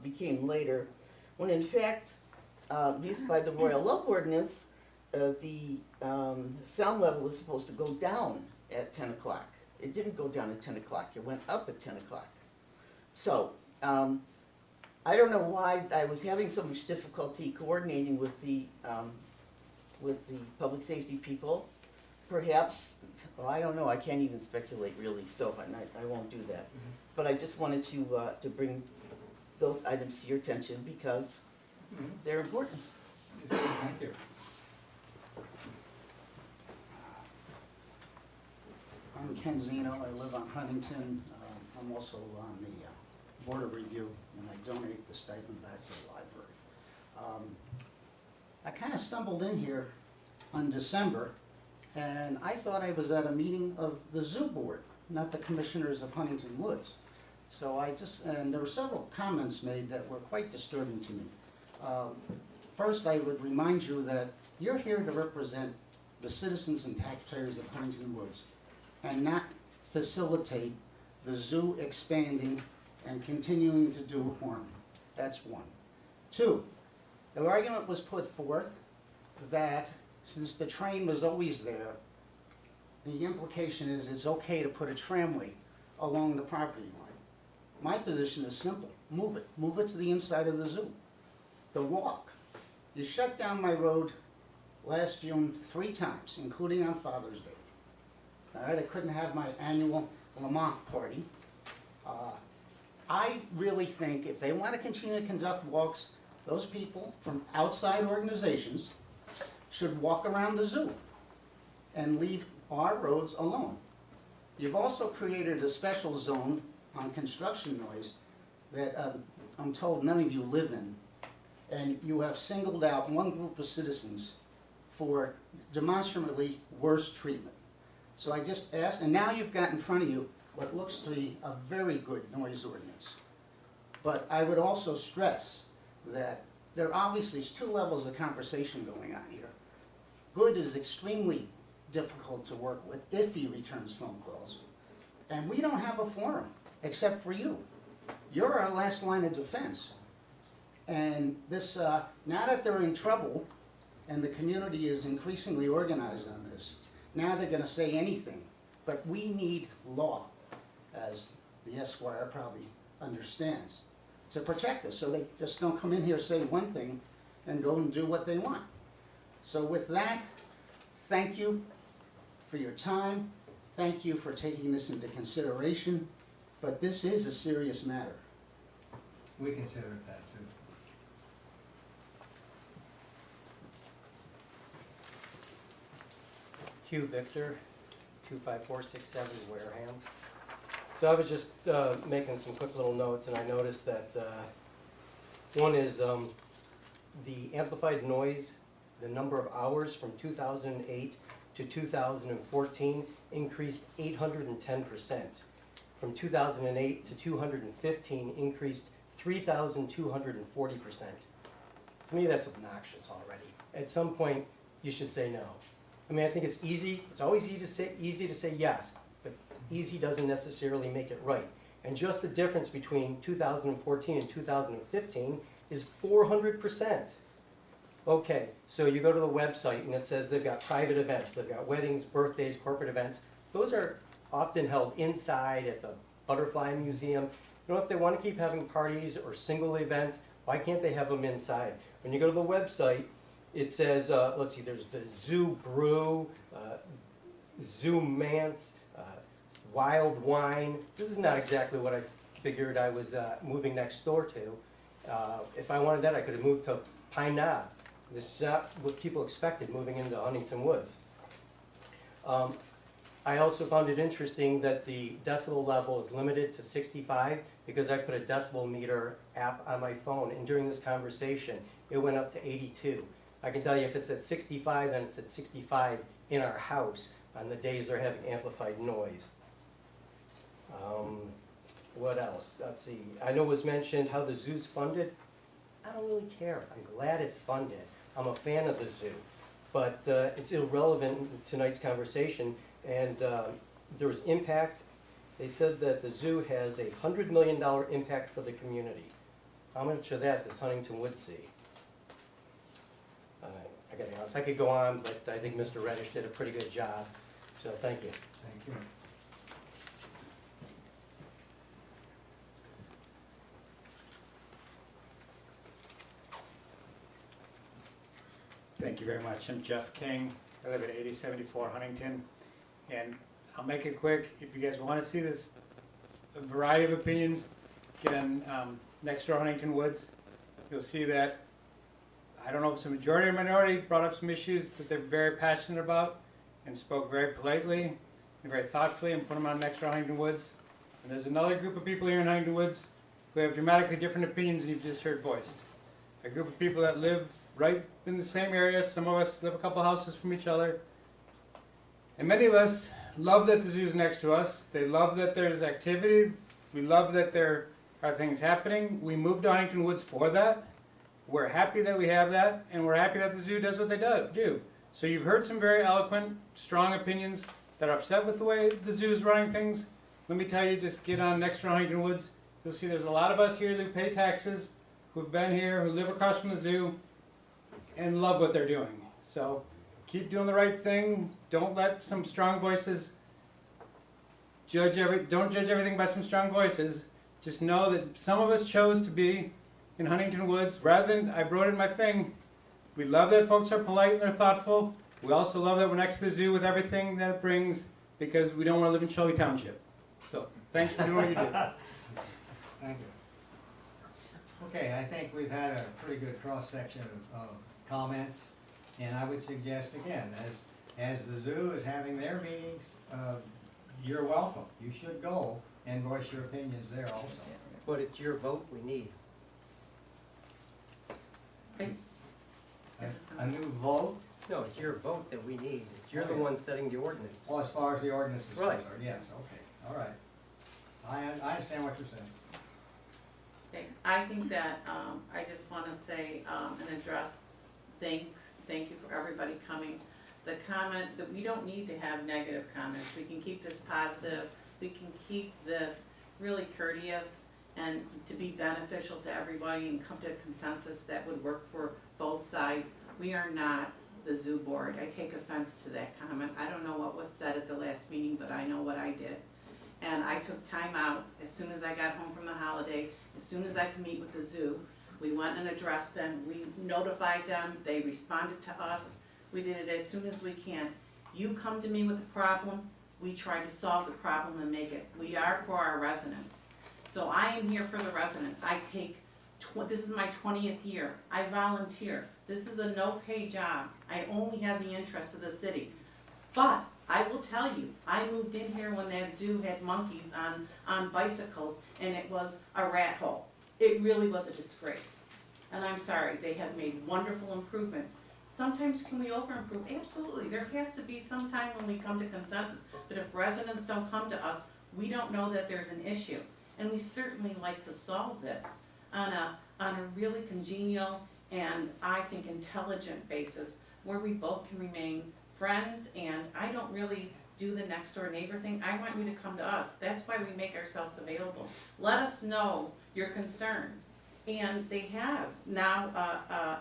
became later, when in fact, at least by the Royal Oak Ordinance, the sound level is supposed to go down at 10 o'clock. It didn't go down at 10 o'clock, it went up at 10 o'clock. So, I don't know why I was having so much difficulty coordinating with the public safety people. Perhaps, well, I don't know, I can't even speculate really, so I won't do that. But I just wanted to bring those items to your attention because they're important. Thank you. I'm Ken Zeno, I live on Huntington. I'm also on the Board of Review, and I donate the stipend back to the library. I kind of stumbled in here on December, and I thought I was at a meeting of the Zoo Board, not the Commissioners of Huntington Woods. So and there were several comments made that were quite disturbing to me. First, I would remind you that you're here to represent the citizens and taxpayers of Huntington Woods and not facilitate the zoo expanding and continuing to do harm. That's one. Two, the argument was put forth that since the train was always there, the implication is it's okay to put a tramway along the property line. My position is simple, move it. Move it to the inside of the zoo. The walk. You shut down my road last June 3 times, including on Father's Day. All right, I couldn't have my annual Lamont party. I really think if they want to continue to conduct walks, those people from outside organizations should walk around the zoo and leave our roads alone. You've also created a special zone on construction noise that I'm told none of you live in, and you have singled out one group of citizens for demonstrably worse treatment. So I just asked, and now you've got in front of you what looks to be a very good noise ordinance. But I would also stress that there obviously is two levels of conversation going on here. Good is extremely difficult to work with if he returns phone calls. And we don't have a forum, except for you. You're our last line of defense. And this, now that they're in trouble, and the community is increasingly organized on this, now they're gonna say anything. But we need law, as the Esquire probably understands, to protect us, so they just don't come in here, say one thing, and go and do what they want. So with that, thank you for your time. Thank you for taking this into consideration, but this is a serious matter. We consider it that too. Hugh Victor, 25467 Wareham. So I was just making some quick little notes, and I noticed that one is the amplified noise, the number of hours from 2008 to 2014 increased 810%. From 2008 to 215 increased 3,240%. To me, that's obnoxious already. At some point, you should say no. I mean, I think it's easy. It's always easy to say yes, but easy doesn't necessarily make it right. And just the difference between 2014 and 2015 is 400%. Okay, so you go to the website and it says they've got private events. They've got weddings, birthdays, corporate events. Those are often held inside at the Butterfly Museum. You know, if they want to keep having parties or single events, why can't they have them inside? When you go to the website, it says, let's see, there's the Zoo Brew, Zoo Mance, Wild Wine. This is not exactly what I figured I was moving next door to. If I wanted that, I could have moved to Pine Knob. This is not what people expected moving into Huntington Woods. I also found it interesting that the decibel level is limited to 65 because I put a decibel meter app on my phone, and during this conversation, it went up to 82. I can tell you if it's at 65, then it's at 65 in our house on the days they're having amplified noise. What else? Let's see. I know it was mentioned how the zoo's funded. I don't really care. I'm glad it's funded. I'm a fan of the zoo. But it's irrelevant in tonight's conversation. And there was impact. They said that the zoo has a $100 million impact for the community. How much of that does Huntington Woods see? I got to be honest, I could go on, but I think Mr. Reddish did a pretty good job. So thank you. Thank you. Thank you very much. I'm Jeff King. I live at 8074 Huntington. And I'll make it quick. If you guys want to see this, a variety of opinions, get on Next Door Huntington Woods. You'll see that, I don't know if it's a majority or minority, brought up some issues that they're very passionate about and spoke very politely and very thoughtfully and put them on Next Door Huntington Woods. And there's another group of people here in Huntington Woods who have dramatically different opinions than you've just heard voiced. A group of people that live right in the same area. Some of us live a couple houses from each other. And many of us love that the zoo's next to us. They love that there's activity. We love that there are things happening. We moved to Huntington Woods for that. We're happy that we have that, and we're happy that the zoo does what they do. So you've heard some very eloquent, strong opinions that are upset with the way the zoo is running things. Let me tell you, just get on Next Door Huntington Woods. You'll see there's a lot of us here who pay taxes, who've been here, who live across from the zoo, and love what they're doing. So keep doing the right thing. Don't let some strong voices don't judge everything by some strong voices. Just know that some of us chose to be in Huntington Woods. Rather than, I wrote in my thing, we love that folks are polite and they're thoughtful. We also love that we're next to the zoo with everything that it brings because we don't want to live in Shelby Township. So thanks for doing what you do. Thank you. Okay, I think we've had a pretty good cross-section of comments, and I would suggest again, as the zoo is having their meetings, you're welcome. You should go and voice your opinions there also. But it's your vote we need. A new vote? No, it's your vote that we need. You're the Okay. one setting the ordinance. Well, as far as the ordinance is Right. concerned, yes, okay, all right. I understand what you're saying. Okay, I think that, I just wanna say, and address, thank you for everybody coming. The comment that we don't need to have negative comments, we can keep this positive, we can keep this really courteous and to be beneficial to everybody and come to a consensus that would work for both sides. We are not the zoo board. I take offense to that comment. I don't know what was said at the last meeting, but I know what I did. And I took time out as soon as I got home from the holiday, as soon as I could meet with the zoo. We went and addressed them, we notified them, they responded to us. We did it as soon as we can. You come to me with a problem, we try to solve the problem and make it. We are for our residents. So I am here for the resident. I take, this is my 20th year. I volunteer. This is a no-pay job. I only have the interest of the city. But I will tell you, I moved in here when that zoo had monkeys on bicycles and it was a rat hole. It really was a disgrace. And I'm sorry, they have made wonderful improvements. Sometimes can we over-improve? Absolutely. There has to be some time when we come to consensus. But if residents don't come to us, we don't know that there's an issue. And we certainly like to solve this on a really congenial and I think intelligent basis where we both can remain friends, and I don't really do the next door neighbor thing. I want you to come to us. That's why we make ourselves available. Let us know your concerns. And they have now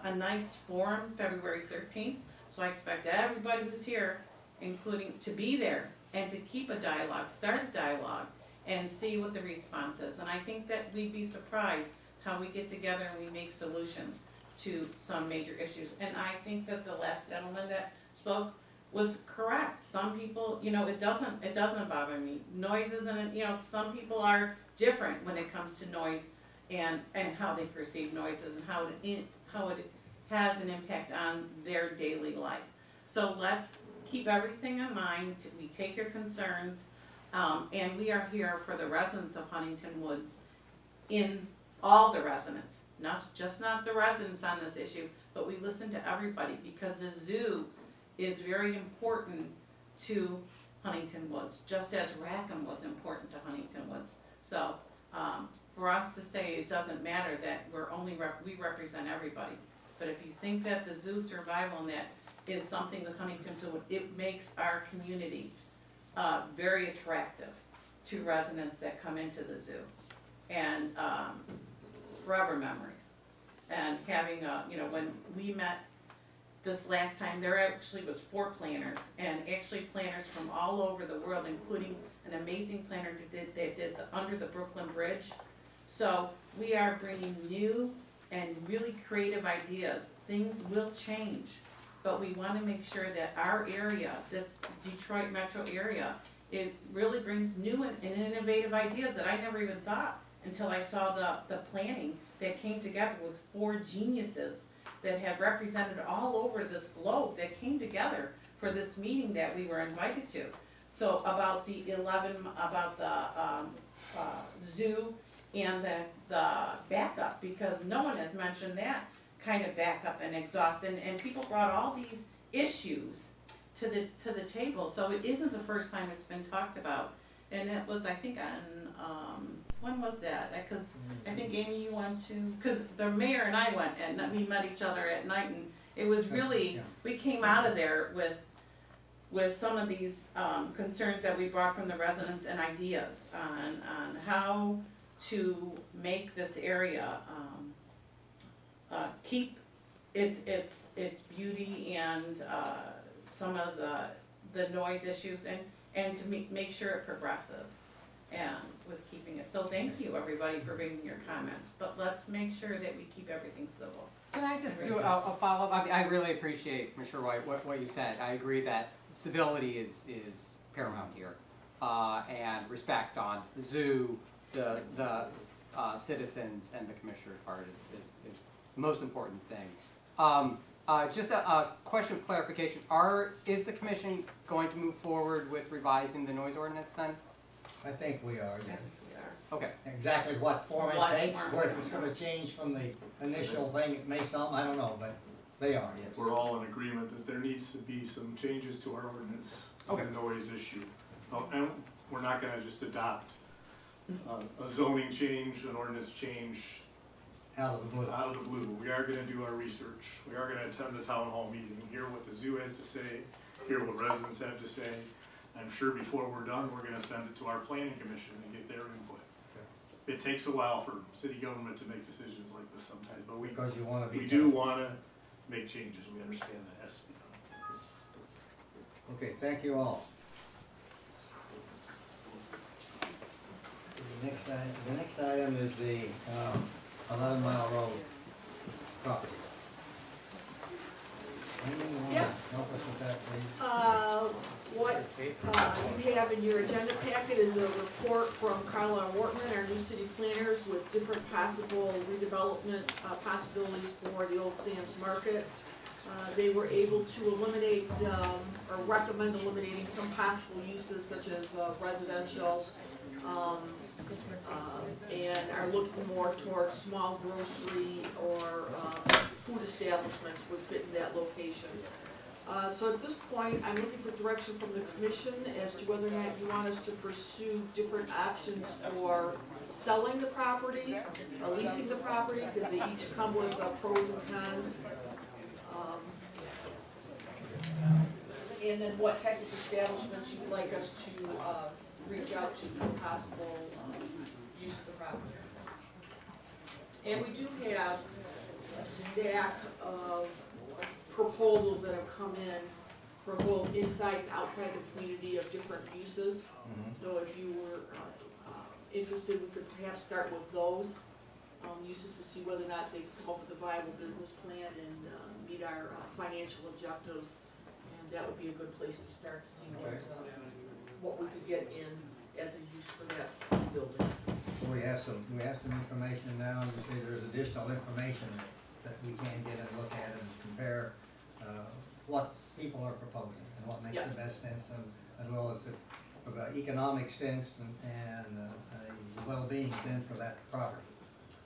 a nice forum, February 13th, so I expect everybody who's here, including to be there and to keep a dialogue, start a dialogue, and see what the response is. And I think that we'd be surprised how we get together and we make solutions to some major issues. And I think that the last gentleman that spoke was correct. Some people, it doesn't bother me. Noise isn't, some people are different when it comes to noise and how they perceive noises and how it has an impact on their daily life. So let's keep everything in mind. We take your concerns, and we are here for the residents of Huntington Woods, in all the residents, not the residents on this issue, but we listen to everybody because the zoo is very important to Huntington Woods, just as Rackham was important to Huntington Woods. So for us to say it doesn't matter that we represent everybody, but if you think that the zoo survival and that is something with Huntington Zoo, it makes our community very attractive to residents that come into the zoo, and forever memories. And having when we met this last time, there actually was 4 planners, and actually planners from all over the world, including an amazing planner that did under the Brooklyn Bridge. So we are bringing new and really creative ideas. Things will change, but we want to make sure that our area, this Detroit metro area, it really brings new and innovative ideas that I never even thought until I saw the planning that came together with 4 geniuses that have represented all over this globe that came together for this meeting that we were invited to. So about the zoo and the backup, because no one has mentioned that kind of backup and exhaust, and people brought all these issues to the table. So it isn't the first time it's been talked about, and it was, I think, on when was that? Because I think Amy, you went to, because the mayor and I went and we met each other at night, and it was really, we came out of there with some of these concerns that we brought from the residents and ideas on how to make this area keep its beauty and some of the noise issues and to make sure it progresses and with keeping it. So thank you everybody for bringing your comments, but let's make sure that we keep everything civil. Can I just do a follow-up? I mean, I really appreciate, Mr. White, what you said. I agree that civility is paramount here, and respect on the zoo, the citizens, and the commissioner's part is the most important thing. Just a question of clarification. Is the commission going to move forward with revising the noise ordinance then? I think we are, yes. Okay. Exactly what form it What takes, form. where it's gonna change from the initial thing, it may some, I don't know, but They are, yes. we're all in agreement that there needs to be some changes to our ordinance on the noise issue. And we're not gonna just adopt a zoning change, an ordinance change Out of the blue. out of the blue. We are gonna do our research. We are gonna attend the town hall meeting, hear what the zoo has to say, hear what residents have to say. I'm sure before we're done, we're gonna send it to our planning commission and get their input. It takes a while for city government to make decisions like this sometimes, but Because you wanna be. we do wanna make changes. We understand that has to be done. Okay, thank you all. The next item is the 11 Mile Road stop. Anything you wanna Yeah. help us with that, please? What you have in your agenda packet is a report from Carla and Wortman, our new city planners, with different possible redevelopment possibilities for the old Sam's Market. They were able to eliminate, or recommend eliminating some possible uses such as residential, and are looking more towards small grocery or food establishments would fit in that location. So at this point, I'm looking for direction from the commission as to whether or not you want us to pursue different options for selling the property or leasing the property, because they each come with pros and cons. And then what type of establishments you would like us to reach out to for possible use of the property. And we do have a stack of proposals that have come in for both inside and outside the community of different uses. So if you were interested, we could perhaps start with those uses to see whether or not they come up with a viable business plan and meet our financial objectives. And that would be a good place to start to see what we could get in as a use for that building. So we have some information now, and you say there's additional information that we can get and look at and compare what people are proposing and what makes the best sense, and as well as the economic sense and a well-being sense of that property.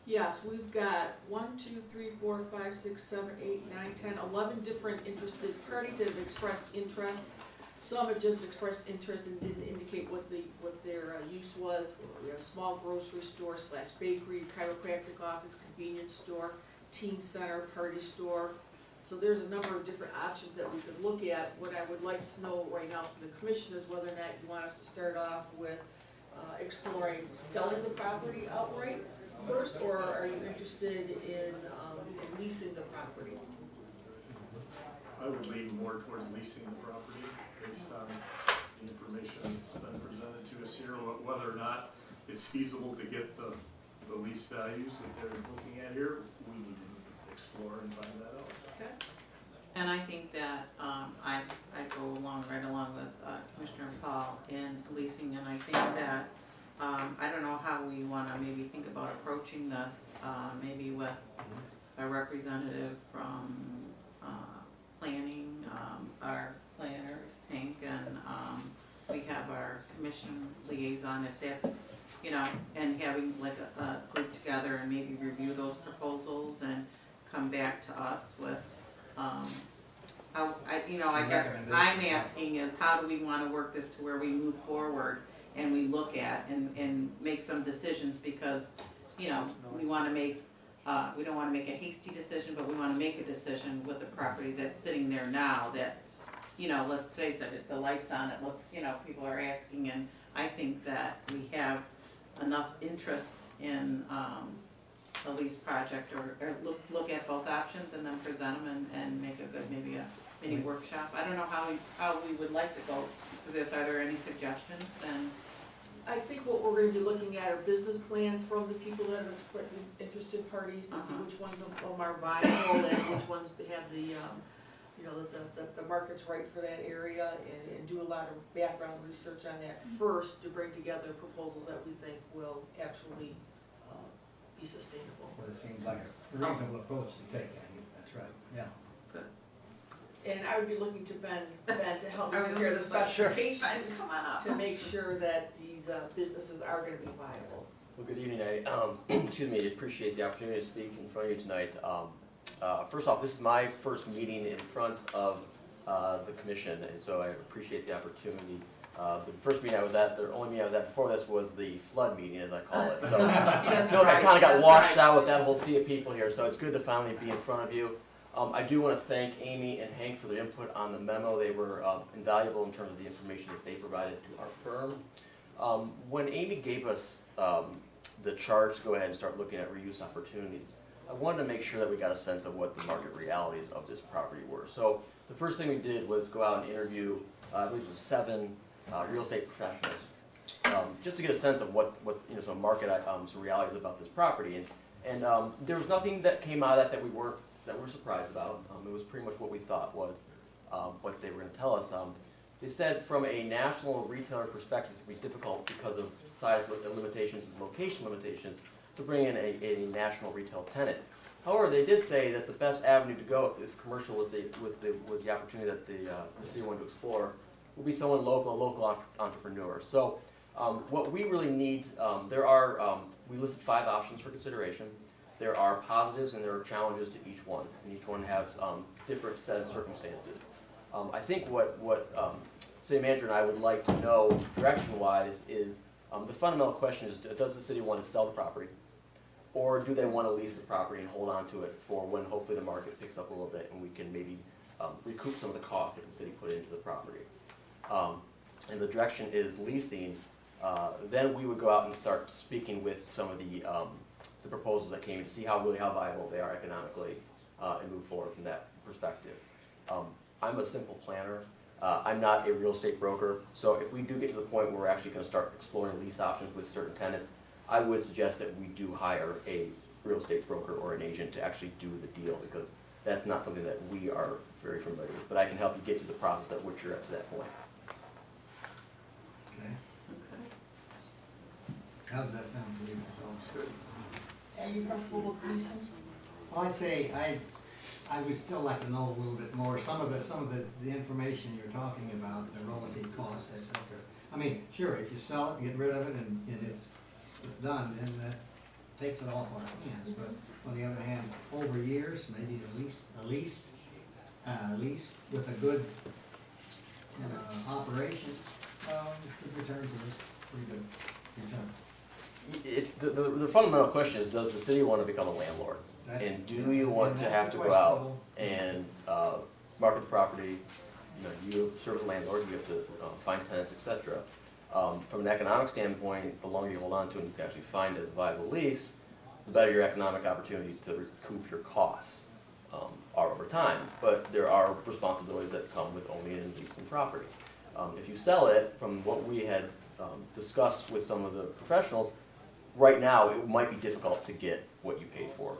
Yes, we've got 1, 2, 3, 4, 5, 6, 7, 8, 9, 10, 11 different interested parties that have expressed interest. Some have just expressed interest and didn't indicate what their use was. We have a small grocery store / bakery, chiropractic office, convenience store, teen center, party store. So there's a number of different options that we could look at. What I would like to know right now from the commission is whether or not you want us to start off with exploring selling the property outright first, or are you interested in leasing the property? I would lean more towards leasing the property based on the information that's been presented to us here, whether or not it's feasible to get the lease values that they're looking at here. We need to explore and find that out. Okay. And I think that I go right along with Commissioner Paul in leasing, and I think that I don't know how we want to maybe think about approaching this, maybe with a representative from planning, our planners, Hank, and we have our commission liaison, if that's, and having like a group together and maybe review those proposals and come back to us with, I guess I'm asking is how do we want to work this to where we move forward and we look at and make some decisions, because, we want to make, we don't want to make a hasty decision, but we want to make a decision with the property that's sitting there now that, let's face it, the light's on, it looks, people are asking, and I think that we have enough interest in the lease project, or look at both options and then present them and make a good, maybe a mini workshop. I don't know how we would like to go with this. Are there any suggestions? And I think what we're gonna be looking at are business plans from the people that have expressed interested parties to see which ones of them are viable and which ones have the, the market's right for that area, and do a lot of background research on that first to bring together proposals that we think will actually be sustainable. Well, it seems like a reasonable approach to take, that's right, yeah. And I would be looking to Ben to help me prepare the specifications to make sure that these businesses are gonna be viable. Well, good evening. I appreciate the opportunity to speak in front of you tonight. First off, this is my first meeting in front of the commission, and so I appreciate the opportunity. The first meeting I was at, the only meeting I was at before this was the flood meeting, as I call it. So I feel like I kind of got washed out with that whole sea of people here, so it's good to finally be in front of you. I do want to thank Amy and Hank for their input on the memo. They were invaluable in terms of the information that they provided to our firm. When Amy gave us the charge to go ahead and start looking at reuse opportunities, I wanted to make sure that we got a sense of what the market realities of this property were. So the first thing we did was go out and interview, I believe it was 7 real estate professionals, just to get a sense of what some market some realities about this property. And there was nothing that came out of that we were surprised about. It was pretty much what we thought was what they were going to tell us. They said from a national retailer perspective, it's going to be difficult because of size limitations and location limitations to bring in a national retail tenant. However, they did say that the best avenue to go if commercial was the opportunity that the city wanted to explore would be someone local, a local entrepreneur. So what we really need, we listed 5 options for consideration. There are positives and there are challenges to each one, and each one has different set of circumstances. I think what city manager and I would like to know direction-wise is the fundamental question is, does the city want to sell the property, or do they want to lease the property and hold on to it for when hopefully the market picks up a little bit and we can maybe recoup some of the costs that the city put into the property. And the direction is leasing. Then we would go out and start speaking with some of the proposals that came in to see how viable they are economically and move forward from that perspective. I'm a simple planner. I'm not a real estate broker, so if we do get to the point where we're actually going to start exploring lease options with certain tenants, I would suggest that we do hire a real estate broker or an agent to actually do the deal, because that's not something that we are very familiar with. But I can help you get to the process at which you're up to that point. Okay. How does that sound to you? That sounds good. Are you comfortable with leasing? Well, I say I would still like to know a little bit more. Some of the information you're talking about, the relative cost, etc. I mean, sure, if you sell it, get rid of it, and it's done, then that takes it off our hands. But on the other hand, over years, maybe a lease with a good operation could return to us pretty good return. The fundamental question is, does the city want to become a landlord? And do you want to have to go out and market the property? You serve as a landlord, you have to find tenants, etc. From an economic standpoint, the longer you hold on to it and you can actually find as a viable lease, the better your economic opportunity to recoup your costs are over time. But there are responsibilities that come with owning and leasing property. If you sell it, from what we had discussed with some of the professionals, right now it might be difficult to get what you paid for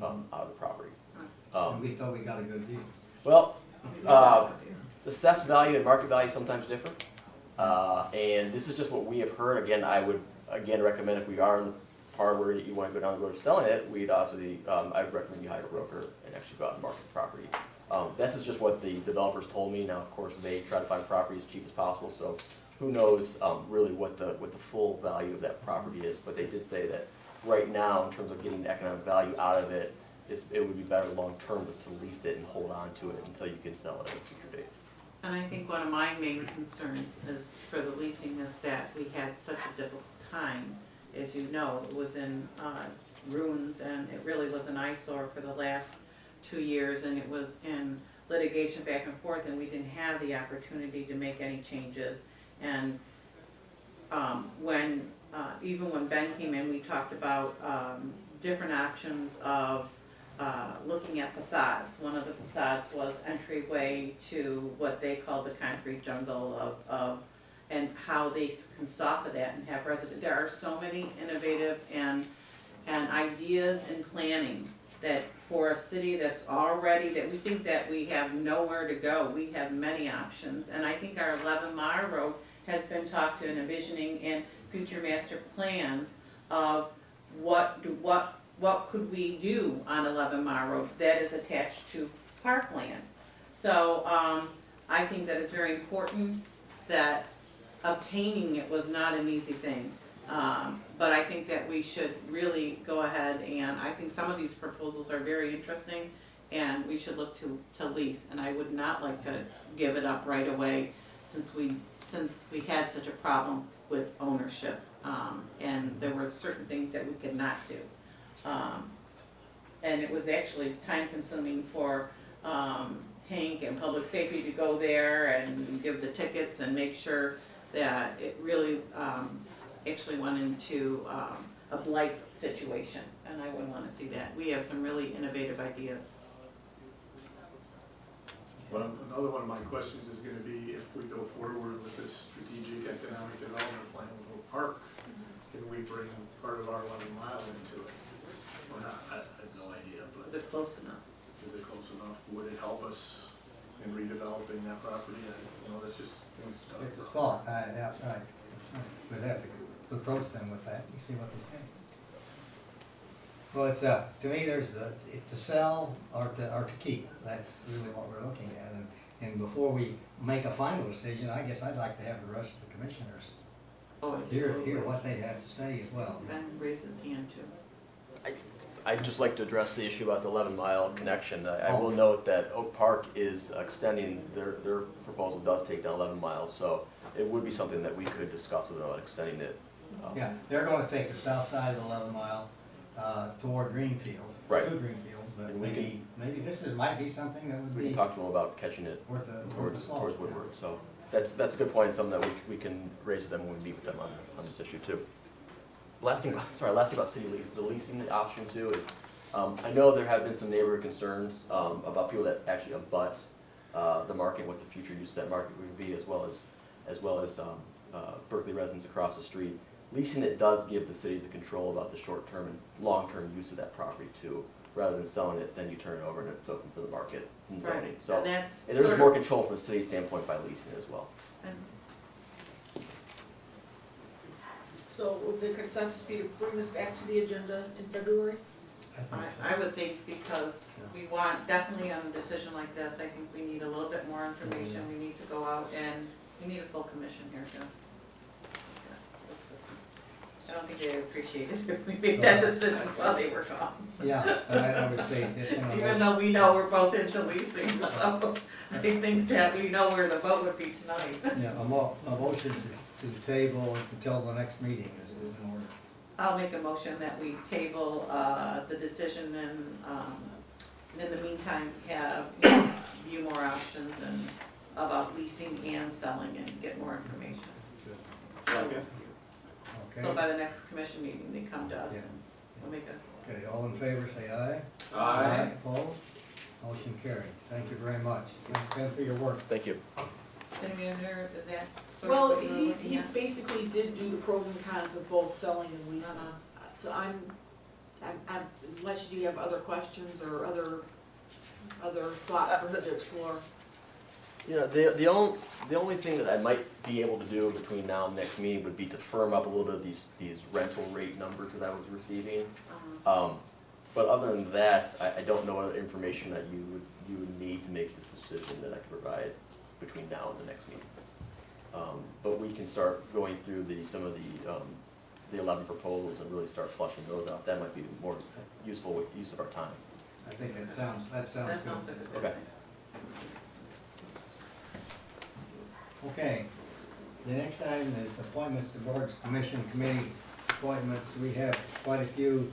out of the property. And we thought we got a good deal. Well, assessed value and market value sometimes differ. And this is just what we have heard. Again, I would recommend, if we are in the part where you want to go down the road of selling it, I'd recommend you hire a broker and actually go out and market the property. This is just what the developers told me. Now, of course, they try to find property as cheap as possible, so who knows really what the full value of that property is. But they did say that right now, in terms of getting the economic value out of it, it would be better long term to lease it and hold on to it until you can sell it at a future date. And I think one of my main concerns is for the leasing is that we had such a difficult time. As you know, it was in ruins, and it really was an eyesore for the last 2 years, and it was in litigation back and forth, and we didn't have the opportunity to make any changes. And even when Ben came in, we talked about different options of looking at facades. One of the facades was entryway to what they call the concrete jungle and how they can soften that and have resident. There are so many innovative and ideas in planning that for a city that's already, that we think that we have nowhere to go, we have many options. And I think our 11 Mile Road has been talked to and envisioning in future master plans of what could we do on 11 Mile Road that is attached to parkland. So I think that it's very important that obtaining it was not an easy thing. But I think that we should really go ahead, and I think some of these proposals are very interesting, and we should look to lease, and I would not like to give it up right away since we had such a problem with ownership, and there were certain things that we could not do. And it was actually time consuming for, Hank and Public Safety to go there and give the tickets and make sure that it really, actually went into, a blight situation, and I wouldn't wanna see that. We have some really innovative ideas. Another one of my questions is gonna be, if we go forward with this strategic economic development plan with Oak Park, can we bring part of our 11 mile into it? Or not, I have no idea, but Is it close enough? is it close enough? Would it help us in redeveloping that property? That's just things to talk about. It's a thought, yeah, right. We'd have to approach them with that and see what they say. Well, it's, to me, there's to sell or to keep. That's really what we're looking at. And before we make a final decision, I guess I'd like to have the rest of the commissioners Oh, hear what they have to say as well. Ben raised his hand too. I'd just like to address the issue about the 11-mile connection. I will note that Oak Park is extending, their proposal does take down 11 miles, so it would be something that we could discuss about extending it. Yeah, they're gonna take the south side of the 11 mile, toward Greenfield. Right. To Greenfield, but And we maybe this might be something that would We be can talk to them about catching it worth a towards thought. Woodward, so that's a good point, and something that we can raise with them when we meet with them on this issue too. Last thing about city lease, the leasing option too is, I know there have been some neighborhood concerns, about people that actually abut, the market, what the future use of that market would be, as well as Berkeley residents across the street. Leasing it does give the city the control about the short-term and long-term use of that property too. Rather than selling it, then you turn it over and it's open for the market and zoning. Right, So and that's there's sort more of- control from a city standpoint by leasing as well. So would the consensus be to bring this back to the agenda in February? I think so. I would think, because we want, definitely on a decision like this, I think we need a little bit more information, we need to go out and, we need a full commission here too. I don't think they appreciate it if we make that decision while they were gone. Yeah, but I would say this one. Even though we know we're both into leasing, so I think that we know where the vote would be tonight. Yeah, a motion to the table until the next meeting is in order. I'll make a motion that we table, the decision and in the meantime, have, view more options and about leasing and selling and get more information. Second. So by the next commission meeting, they come to us Yeah. and we'll make a. Okay, all in favor, say aye. Aye. Opposed? Motion carried. Thanks very much. Thanks, Ben, for your work. Thank you. City manager, is that sort of Well, what you were he looking at? basically did do the pros and cons of both selling and leasing. Uh-huh. So I'm, unless you have other questions or other thoughts for him to explore. You know, the only thing that I might be able to do between now and next meeting would be to firm up a little bit of these rental rate numbers that I was receiving. But other than that, I don't know what information that you would need to make this decision that I can provide between now and the next meeting. But we can start going through some of the 11 proposals and really start flushing those out. That might be more useful use of our time. I think that sounds good. That sounds like a good Okay. thing. Okay, the next item is appointments to boards, commission, committee appointments. We have quite a few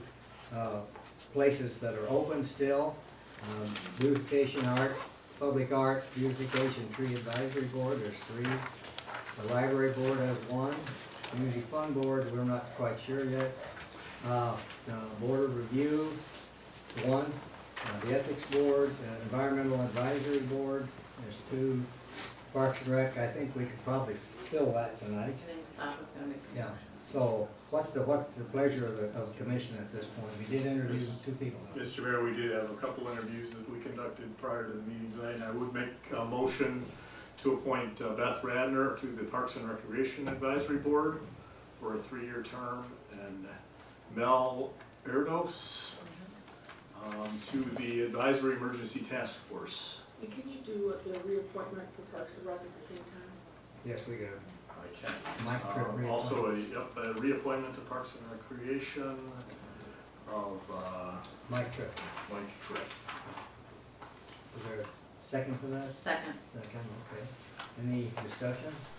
places that are open still. Beautification art, public art, beautification tree advisory board, there's 3. The library board has 1. Community fund board, we're not quite sure yet. Board of review, 1. The ethics board, environmental advisory board, there's 2. Parks and Rec, I think we could probably fill that tonight. I think Bob was gonna make the Yeah. motion. So what's the pleasure of the commission at this point? We did interview 2 people. Mr. Mayor, we did have a couple interviews that we conducted prior to the meeting tonight, and I would make a motion to appoint Beth Radner to the Parks and Recreation Advisory Board for a 3-year term, and Mel Erdos to the Advisory Emergency Task Force. And can you do the reappointment for Parks and Rec at the same time? Yes, we got I can. Mike Tripp reappointed. Also, a reappointment to Parks and Recreation of Mike Tripp. Mike Tripp. Second to that? Second. Second, okay. Any discussions?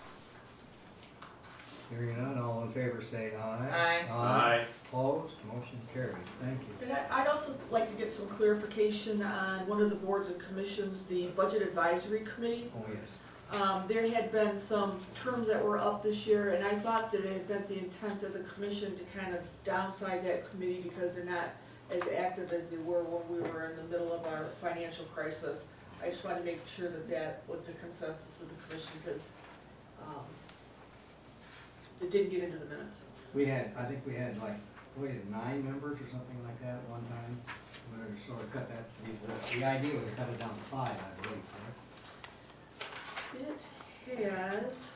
Hearing none, all in favor say aye. Aye. Aye. Opposed, motion carried, thank you. And I'd also like to get some clarification on one of the boards and commissions, the Budget Advisory Committee. Oh, yes. There had been some terms that were up this year, and I thought that it had been the intent of the commission to kind of downsize that committee because they're not as active as they were when we were in the middle of our financial crisis. I just wanted to make sure that that was the consensus of the commission, because it didn't get into the minutes. I think we had like, 9 members or something like that at one time. We were sort of cut that, the idea was to cut it down to 5, I believe, correct? It has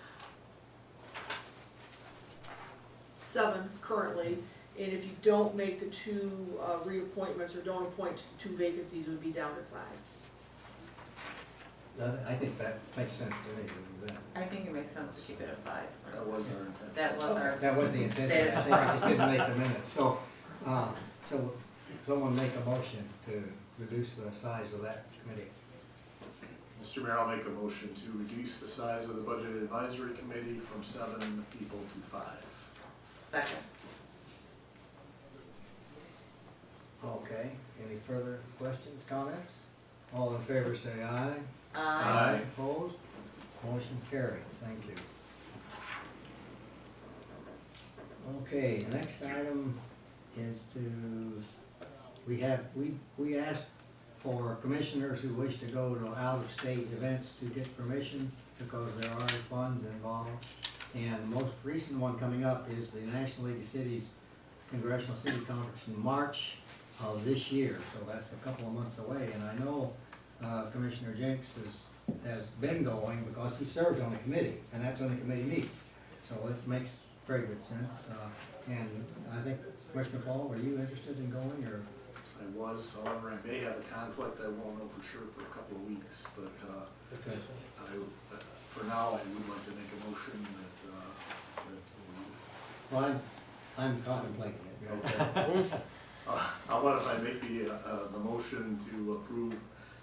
7 currently, and if you don't make the 2 reappointments or don't appoint 2 vacancies, it would be down to 5. I think that makes sense to me, to do that. I think it makes sense to keep it at 5. That was our intent. That was our. That was the intention, That is I think I just didn't make the minutes. So someone make a motion to reduce the size of that committee. Mr. Mayor, I'll make a motion to reduce the size of the Budget Advisory Committee from 7 people to 5. Second. Okay, any further questions, comments? All in favor say aye. Aye. Opposed? Motion carried, thank you. Okay, the next item is we asked for commissioners who wish to go to out-of-state events to get permission because there are funds involved. And the most recent one coming up is the National League of Cities Congressional City Conference in March of this year, so that's a couple of months away. And I know Commissioner Jenks has been going because he serves on the committee, and that's when the committee meets. So it makes very good sense. And I think, Commissioner Paul, were you interested in going, or? I was, however, I may have a conflict, I won't know for sure for a couple of weeks, but for now, I would like to make a motion that Well, I'm contemplating it. Okay. How about if I make the motion to approve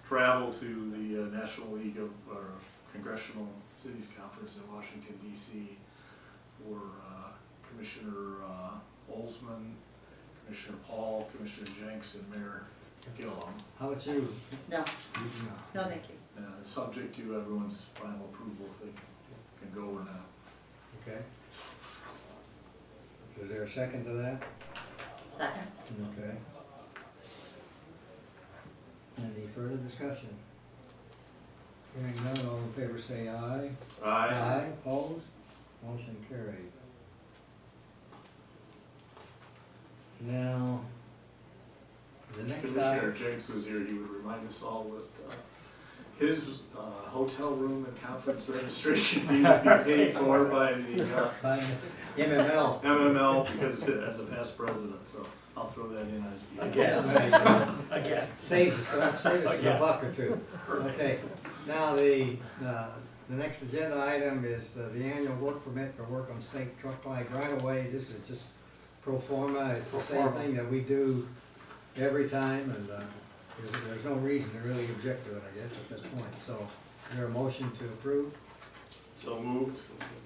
travel to the National League of Congressional Cities Conference in Washington, D.C. for Commissioner Olsman, Commissioner Paul, Commissioner Jenks, and Mayor Gillum. How about you? No, You no, thank you. Subject to everyone's final approval if they can go or not. Okay. Is there a second to that? Second. Okay. Any further discussion? Hearing none, all in favor say aye. Aye. Opposed? Motion carried. Now, the If next Commissioner item. Jenks was here, he would remind us all that his hotel room and conference registration fee would be paid for by the By MML. MML because as a past president, so I'll throw that in as. Again. Saves us a buck or two. Okay, now the next agenda item is the annual work permit for work on state truck line right away. This is just pro forma, it's the same thing that we do every time, and there's no reason to really object to it, I guess, at this point. So, is there a motion to approve? So moved.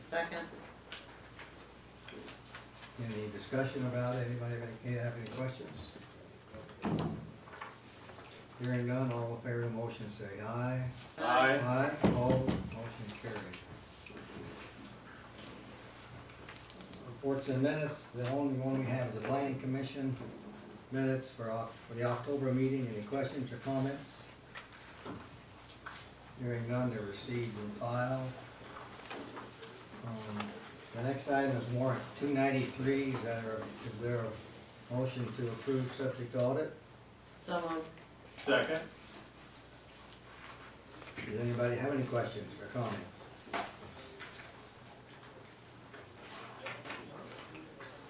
Second. Any discussion about it? Anybody have any questions? Hearing none, all in favor of the motion say aye. Aye. Aye, opposed, motion carried. Reports and minutes, the only one we have is the planning commission minutes for the October meeting. Any questions or comments? Hearing none, they're received and filed. The next item is warrant 293. Is there a motion to approve subject to audit? So moved. Second. Does anybody have any questions or comments?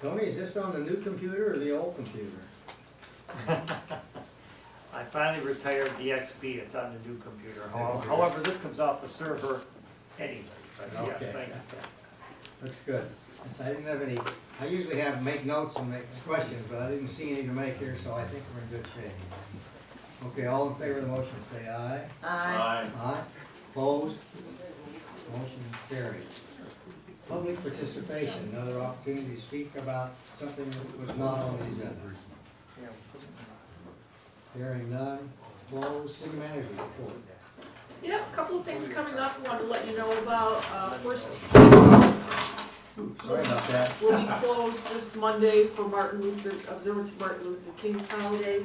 Tony, is this on the new computer or the old computer? I finally retired the XP, it's on the new computer. Okay. However, this comes off the server anyway, but yes, Okay. thank you. Looks good. Yes, I didn't have any, I usually make notes and make questions, but I didn't see any to make here, so I think we're in good shape. Okay, all in favor of the motion, say aye. Aye. Aye. Opposed? Motion carried. Public participation, another opportunity to speak about something that was not on the agenda. Hearing none, closed. City manager report. Yep, a couple of things coming up, I wanted to let you know about, first, Sorry about that. we'll be closed this Monday for observance of Martin Luther King's holiday.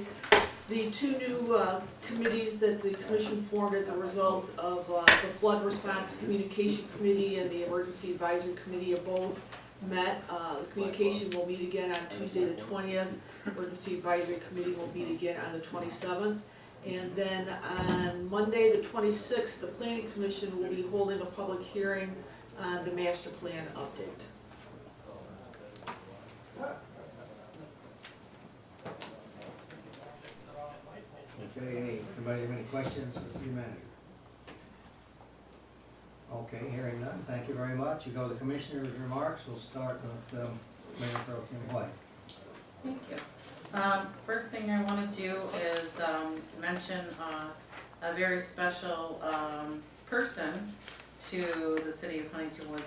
The two new committees that the commission formed as a result of the Flood Response Communication Committee and the Emergency Advisory Committee have both met. The communication will meet again on Tuesday the 20th. Emergency Advisory Committee will meet again on the 27th. And then on Monday the 26th, the Planning Commission will be holding a public hearing on the master plan update. Okay, anybody have any questions for the city manager? Okay, hearing none, thank you very much. You go to the commissioner's remarks, we'll start with Mayor Pro Tem White. Thank you. First thing I want to do is mention a very special person to the City of Huntington Woods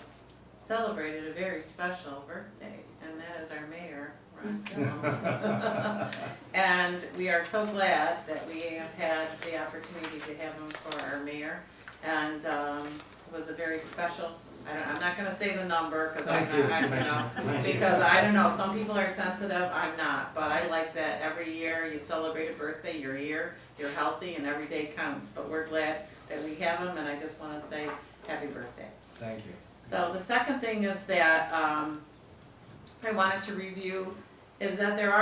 celebrated a very special birthday, and that is our mayor, Ron Dillon. And we are so glad that we have had the opportunity to have him for our mayor, and it was a very special. I'm not going to say the number because because I don't know. Some people are sensitive. I'm not, but I like that every year you celebrate a birthday. You're here, you're healthy, and every day counts. But we're glad that we have him, and I just want to say happy birthday. Thank you. So the second thing is that I wanted to review is that there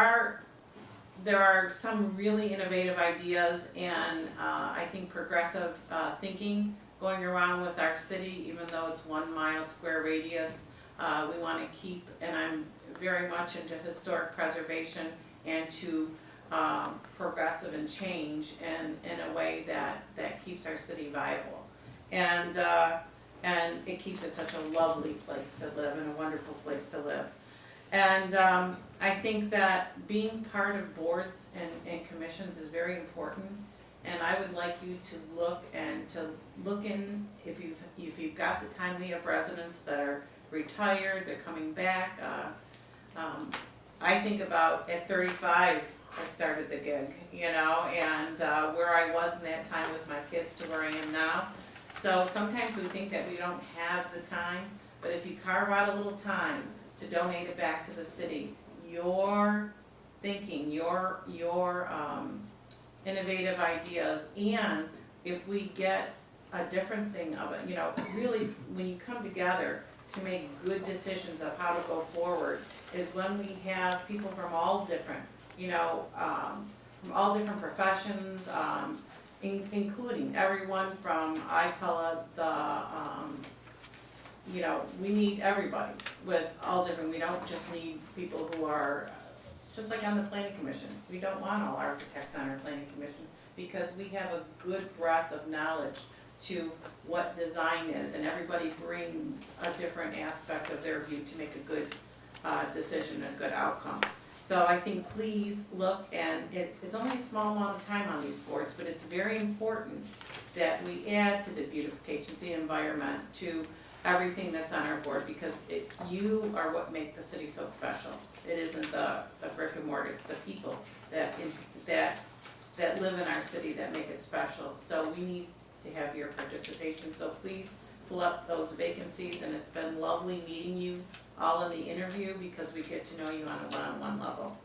are some really innovative ideas and I think progressive thinking going around with our city, even though it's 1 mile square radius. We want to keep, and I'm very much into historic preservation and to progressive and change in a way that keeps our city viable. And it keeps it such a lovely place to live and a wonderful place to live. And I think that being part of boards and commissions is very important. And I would like you to look in, if you've got the time. We have residents that are retired, they're coming back. I think about at 35, I started the gig, and where I was in that time with my kids to where I am now. So sometimes we think that we don't have the time, but if you carve out a little time to donate it back to the city, your thinking, your innovative ideas, and if we get a differencing of it, really when you come together to make good decisions of how to go forward is when we have people from all different, from all different professions, including everyone from, I call it we need everybody with all different, we don't just need people who are, just like on the planning commission, we don't want all architects on our planning commission because we have a good breadth of knowledge to what design is, and everybody brings a different aspect of their view to make a good decision and a good outcome. So I think please look, and it's only a small amount of time on these boards, but it's very important that we add to the beautification, the environment, to everything that's on our board, because you are what make the city so special. It isn't the brick and mortar, it's the people that live in our city that make it special. So we need to have your participation, so please pull up those vacancies, and it's been lovely meeting you all in the interview because we get to know you on a one-on-one level.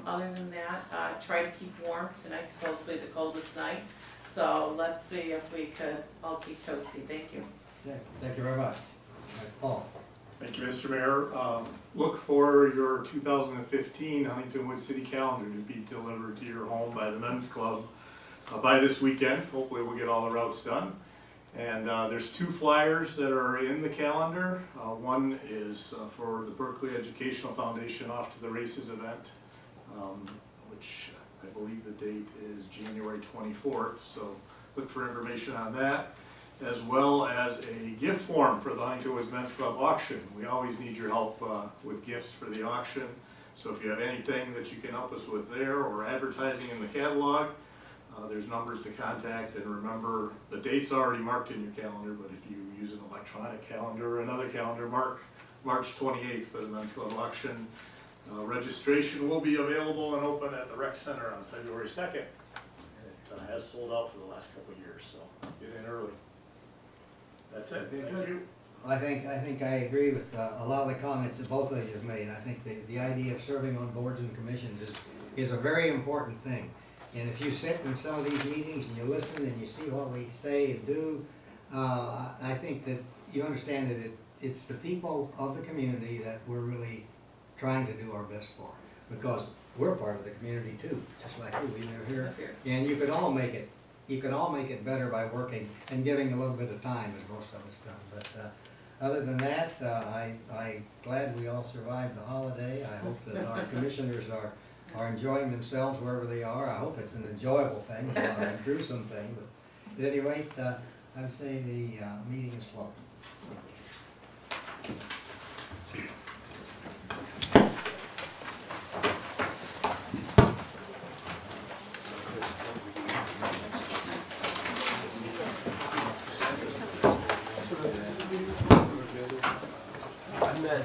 Other than that, try to keep warm. Tonight's supposedly the coldest night, so let's see if we could all keep toasty. Thank you. Okay, thank you very much. Paul. Thank you, Mr. Mayor. Look for your 2015 Huntington Woods City Calendar to be delivered to your home by the Men's Club by this weekend. Hopefully we'll get all the routes done. And there's 2 flyers that are in the calendar. One is for the Berkeley Educational Foundation Off to the Races event, which I believe the date is January 24th. So look for information on that, as well as a gift form for the Huntington Woods Men's Club auction. We always need your help with gifts for the auction. So if you have anything that you can help us with there, or advertising in the catalog, There's numbers to contact, and remember, the date's already marked in your calendar, but if you use an electronic calendar or another calendar, mark March 28th for the men's club election. Registration will be available and open at the rec center on February 2nd. It has sold out for the last couple of years, so get in early. That's it. Thank you. I think I agree with a lot of the comments that both of you have made. I think the idea of serving on boards and commissions is a very important thing. And if you sit in some of these meetings and you listen and you see what we say and do, I think that you understand that it's the people of the community that we're really trying to do our best for. Because we're part of the community too, just like you. We live here. And you could all make it better by working and giving a little bit of time, as most of us do. But other than that, I'm glad we all survived the holiday. I hope that our commissioners are enjoying themselves wherever they are. I hope it's an enjoyable thing, not a gruesome thing. But at any rate, I would say the meeting is closed. I'm not.